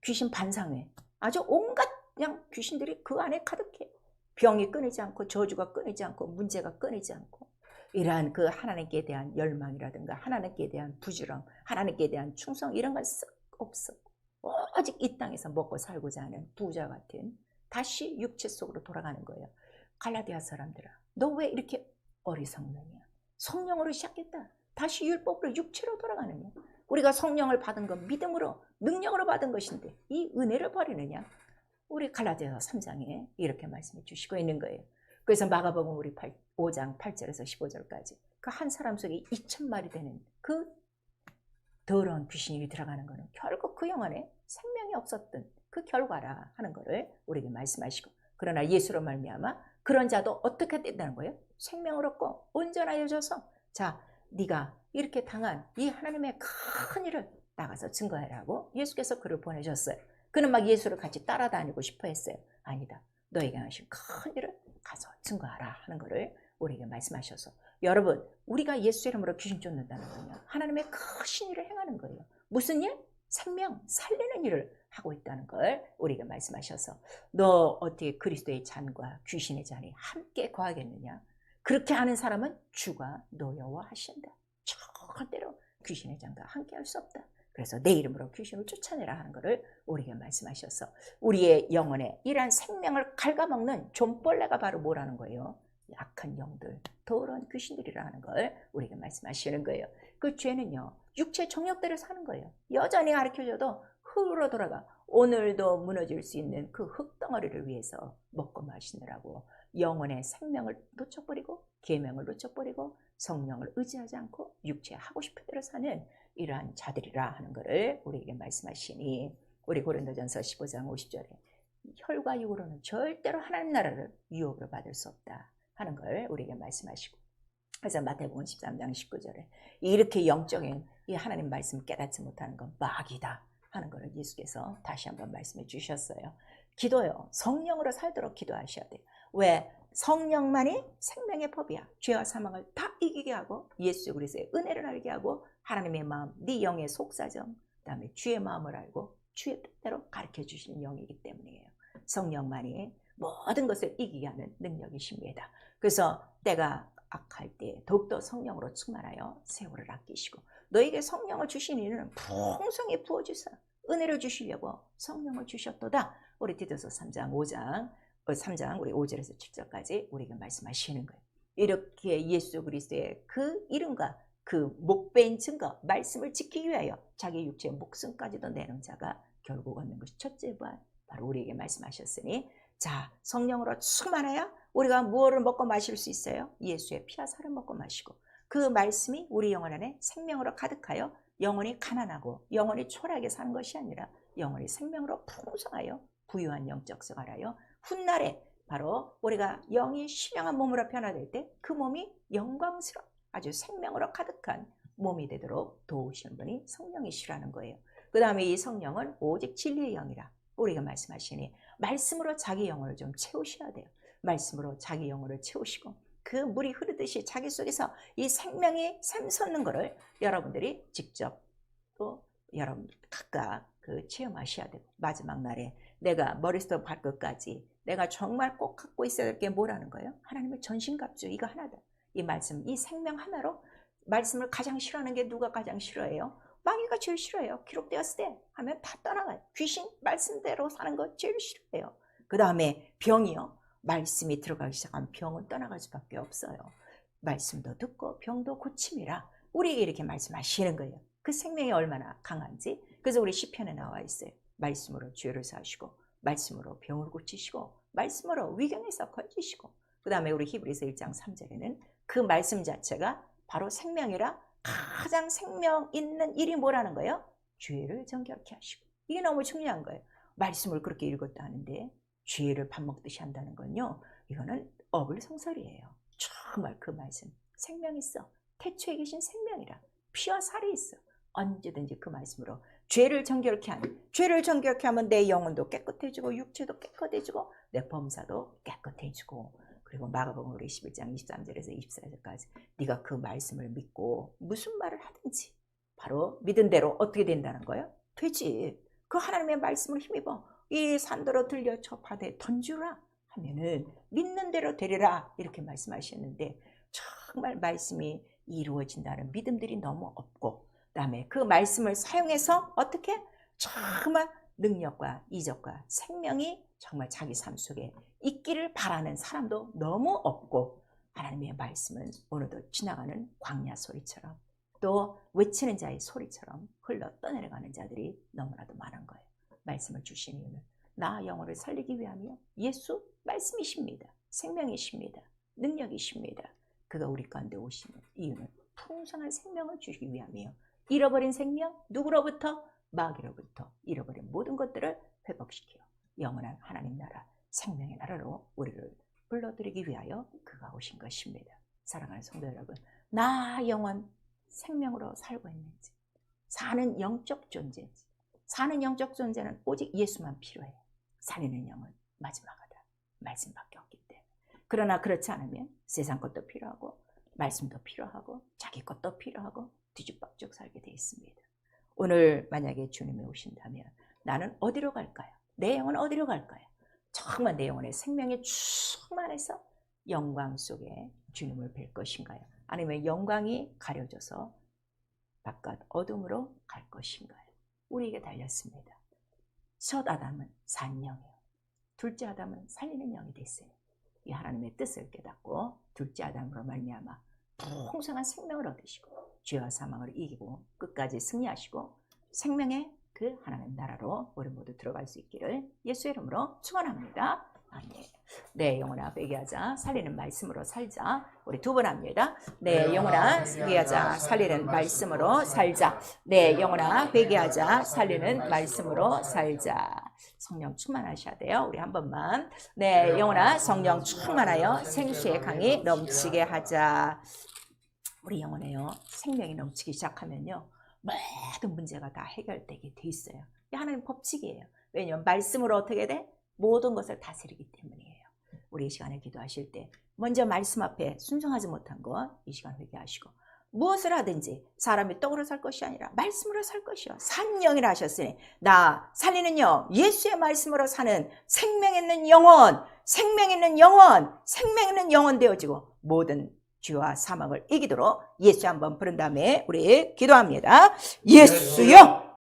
귀신 반상회 아주 온갖 그냥 귀신들이 그 안에 가득해. 병이 끊이지 않고 저주가 끊이지 않고 문제가 끊이지 않고 이러한 그 하나님께 대한 열망이라든가 하나님께 대한 부지런 하나님께 대한 충성 이런 건 썩 없어. 오직 이 땅에서 먹고 살고자 하는 부자 같은 다시 육체 속으로 돌아가는 거예요. 갈라디아 사람들아 너 왜 이렇게 어리석느냐. 성령으로 시작했다. 다시 율법으로 육체로 돌아가느냐. 우리가 성령을 받은 건 믿음으로 능력으로 받은 것인데 이 은혜를 버리느냐. 우리 갈라디아서 3장에 이렇게 말씀해 주시고 있는 거예요. 그래서 마가복음 우리 5장 8절에서 15절까지 그 한 사람 속에 2,000마리 되는 그 더러운 귀신이 들어가는 것은 결국 그 영혼에 생명이 없었던 그 결과라 하는 것을 우리에게 말씀하시고 그러나 예수로 말미암아 그런 자도 어떻게 된다는 거예요? 생명을 얻고 온전하여져서 자 네가 이렇게 당한 이 하나님의 큰 일을 나가서 증거하라고 예수께서 그를 보내셨어요. 그는 막 예수를 같이 따라다니고 싶어 했어요. 아니다. 너에게 하신 큰 일을 가서 증거하라 하는 것을 우리에게 말씀하셔서 여러분 우리가 예수 이름으로 귀신 쫓는다는 거예요. 하나님의 크신 일을 행하는 거예요. 무슨 일? 생명 살리는 일을 하고 있다는 걸 우리에게 말씀하셔서 너 어떻게 그리스도의 잔과 귀신의 잔이 함께 거하겠느냐. 그렇게 하는 사람은 주가 노여워하신다. 절대로 귀신의 잔과 함께 할 수 없다. 그래서 내 이름으로 귀신을 쫓아내라 하는 것을 우리에게 말씀하셔서 우리의 영혼에 이러한 생명을 갉아먹는 좀벌레가 바로 뭐라는 거예요? 약한 영들, 더러운 귀신들이라 하는 걸 우리에게 말씀하시는 거예요. 그 죄는요 육체 정욕대로 사는 거예요. 여전히 가르쳐줘도 흙으로 돌아가 오늘도 무너질 수 있는 그 흙덩어리를 위해서 먹고 마시느라고 영혼의 생명을 놓쳐버리고 계명을 놓쳐버리고 성령을 의지하지 않고 육체 하고 싶은 대로 사는 이러한 자들이라 하는 것을 우리에게 말씀하시니 우리 고린도전서 15장 50절에 혈과 육으로는 절대로 하나님 나라를 유혹으로 받을 수 없다 하는 걸 우리에게 말씀하시고 그래서 마태복음 13장 19절에 이렇게 영적인 이 하나님 말씀 깨닫지 못하는 건 마귀다 하는 것을 예수께서 다시 한번 말씀해 주셨어요. 기도요 성령으로 살도록 기도하셔야 돼요. 왜? 성령만이 생명의 법이야. 죄와 사망을 다 이기게 하고 예수 그리스도의 은혜를 알게 하고 하나님의 마음, 네 영의 속사정, 그다음에 주의 마음을 알고 주의 뜻대로 가르쳐 주시는 영이기 때문이에요. 성령만이 모든 것을 이기게 하는 능력이십니다. 그래서 때가 악할 때 더욱더 성령으로 충만하여 세월을 아끼시고 너에게 성령을 주신 이는 풍성히 부어주사 은혜를 주시려고 성령을 주셨도다. 우리 디도서 3장 3장 우리 5절에서 7절까지 우리에게 말씀하시는 거예요. 이렇게 예수 그리스도의 그 이름과 그 목배인 증거 말씀을 지키기 위하여 자기 육체의 목숨까지도 내는 자가 결국 얻는 것이 첫째 부활 바로 우리에게 말씀하셨으니 자 성령으로 충만하여 우리가 무엇을 먹고 마실 수 있어요? 예수의 피와 살을 먹고 마시고 그 말씀이 우리 영혼 안에 생명으로 가득하여 영혼이 가난하고 영혼이 초라하게 사는 것이 아니라 영혼이 생명으로 풍성하여 부유한 영적 생활하여 훗날에 바로 우리가 영이 신령한 몸으로 변화될 때 그 몸이 영광스러운 아주 생명으로 가득한 몸이 되도록 도우시는 분이 성령이시라는 거예요. 그 다음에 이 성령은 오직 진리의 영이라 우리가 말씀하시니 말씀으로 자기 영혼을 좀 채우셔야 돼요. 말씀으로 자기 영혼을 채우시고 그 물이 흐르듯이 자기 속에서 이 생명이 샘솟는 것을 여러분들이 직접 또 여러분 각각 그 체험하셔야 되고 마지막 날에 내가 머리부터 발끝까지 내가 정말 꼭 갖고 있어야 될 게 뭐라는 거예요? 하나님의 전신갑주 이거 하나다. 이 말씀, 이 생명 하나로 말씀을 가장 싫어하는 게 누가 가장 싫어해요? 마귀가 제일 싫어해요. 기록되었을 때 하면 다 떠나가요. 귀신 말씀대로 사는 거 제일 싫어해요. 그 다음에 병이요. 말씀이 들어가기 시작하면 병은 떠나갈 수밖에 없어요. 말씀도 듣고 병도 고침이라 우리에게 이렇게 말씀하시는 거예요. 그 생명이 얼마나 강한지. 그래서 우리 시편에 나와 있어요. 말씀으로 죄를 사하시고 말씀으로 병을 고치시고 말씀으로 위경에서 건지시고 그 다음에 우리 히브리서 1장 3절에는 그 말씀 자체가 바로 생명이라 가장 생명 있는 일이 뭐라는 거예요? 죄를 정결케 하시고 이게 너무 중요한 거예요. 말씀을 그렇게 읽었다 하는데 죄를 밥 먹듯이 한다는 건요 이거는 어불성설이에요. 정말 그 말씀 생명 있어 태초에 계신 생명이라 피와 살이 있어 언제든지 그 말씀으로 죄를 정결케 하는 죄를 정결케 하면 내 영혼도 깨끗해지고 육체도 깨끗해지고 내 범사도 깨끗해지고 그리고 마가복음 우리 11장 23절에서 24절까지 네가 그 말씀을 믿고 무슨 말을 하든지 바로 믿은 대로 어떻게 된다는 거예요? 되지. 그 하나님의 말씀을 힘입어 이 산더러 들려 저 바다에 던지라 하면은 믿는 대로 되리라 이렇게 말씀하셨는데 정말 말씀이 이루어진다는 믿음들이 너무 없고 그다음에 그 말씀을 사용해서 어떻게 정말 능력과 이적과 생명이 정말 자기 삶 속에 있기를 바라는 사람도 너무 없고 하나님의 말씀은 오늘도 지나가는 광야 소리처럼 또 외치는 자의 소리처럼 흘러 떠내려가는 자들이 너무나도 많은 거예요. 말씀을 주신 이유는 나 영혼을 살리기 위함이요 예수 말씀이십니다. 생명이십니다. 능력이십니다. 그가 우리 가운데 오시는 이유는 풍성한 생명을 주시기 위함이요 잃어버린 생명 누구로부터? 마귀로부터 잃어버린 모든 것들을 회복시켜 영원한 하나님 나라 생명의 나라로 우리를 불러들이기 위하여 그가 오신 것입니다. 사랑하는 성도 여러분 나 영원 생명으로 살고 있는지 사는 영적 존재인지 사는 영적 존재는 오직 예수만 필요해요. 살리는 영은 마지막하다. 말씀밖에 없기 때문에. 그러나 그렇지 않으면 세상 것도 필요하고 말씀도 필요하고 자기 것도 필요하고 뒤죽박죽 살게 되어 있습니다. 오늘 만약에 주님이 오신다면 나는 어디로 갈까요? 내 영은 어디로 갈까요? 정말 내 영혼의 생명이 충만해서 영광 속에 주님을 뵐 것인가요? 아니면 영광이 가려져서 바깥 어둠으로 갈 것인가요? 우리에게 달렸습니다. 첫 아담은 산 영이요. 둘째 아담은 살리는 영이 됐어요. 이 하나님의 뜻을 깨닫고 둘째 아담으로 말미암아 풍성한 생명을 얻으시고 죄와 사망을 이기고 끝까지 승리하시고 생명의 그 하나님 나라로 우리 모두 들어갈 수 있기를 예수의 이름으로 축원합니다. 아멘. 내 영혼아 회개하자 살리는 말씀으로 살자. 우리 두 번 합니다. 내 영혼아 회개하자 살리는 말씀으로 살자. 내 영혼아 회개하자 살리는 말씀으로 살자. 성령 충만하셔야 돼요. 우리 한 번만. 내 영혼아 성령 충만하여 생수의 강이 넘치게 하자. 우리 영혼에요 생명이 넘치기 시작하면요 모든 문제가 다 해결되게 돼 있어요. 이 하나님 법칙이에요. 왜냐하면 말씀으로 어떻게 돼? 모든 것을 다스리기 때문이에요. 우리 이 시간에 기도하실 때 먼저 말씀 앞에 순종하지 못한 것 이 시간 회개하시고 무엇을 하든지 사람이 떡으로 살 것이 아니라 말씀으로 살 것이요 산 영이라 하셨으니 나 살리는 영 예수의 말씀으로 사는 생명 있는 영혼, 생명 있는 영혼, 생명 있는 영혼 되어지고 모든 죄와 사망을 이기도록 예수 한번 부른 다음에 우리 기도합니다. 예수여